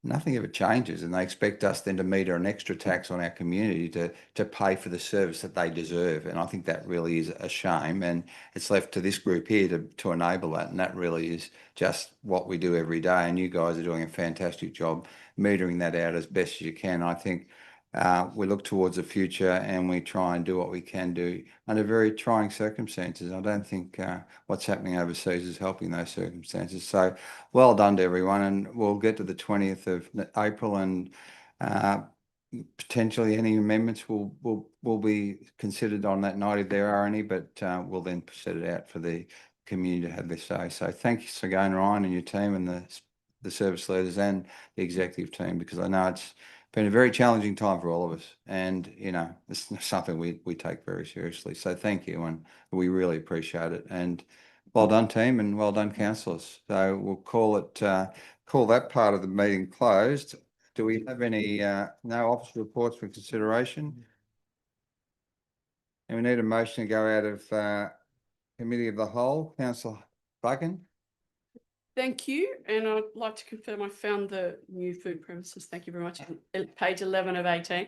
nothing ever changes, and they expect us then to meter an extra tax on our community to pay for the service that they deserve. And I think that really is a shame, and it's left to this group here to enable that, and that really is just what we do every day, and you guys are doing a fantastic job metering that out as best as you can. I think we look towards the future and we try and do what we can do under very trying circumstances. I don't think what's happening overseas is helping those circumstances. So well done to everyone, and we'll get to the 20th of April, and potentially any amendments will be considered on that night if there are any, but we'll then set it out for the community to have their say. So thanks again, Ryan and your team and the service leaders and the executive team, because I know it's been a very challenging time for all of us, and it's something we take very seriously. So thank you, and we really appreciate it. And well done, team, and well done, councillors. So we'll call that part of the meeting closed. Do we have any no officer reports for consideration? And we need a motion to go out of committee of the whole. Councillor Buchan. Thank you. And I'd like to confirm I found the new food premises. Thank you very much. Page 11 of 18.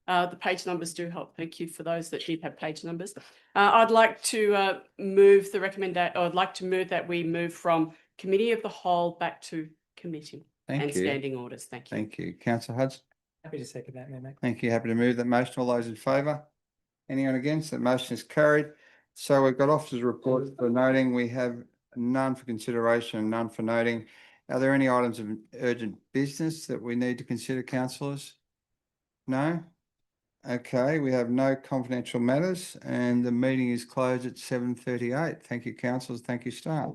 The page numbers do help. Thank you for those that did have page numbers. I'd like to move the recommendation. I'd like to move that we move from committee of the whole back to committee and standing orders. Thank you. Thank you. Councillor Hudson. Happy to second that, Mayor Mac. Thank you. Happy to move that motion. All those in favour? Anyone against? That motion is carried. So we've got officers' reports for noting. We have none for consideration, none for noting. Are there any items of urgent business that we need to consider, councillors? No? Okay, we have no confidential matters, and the meeting is closed at 7:38. Thank you, councillors. Thank you, staff.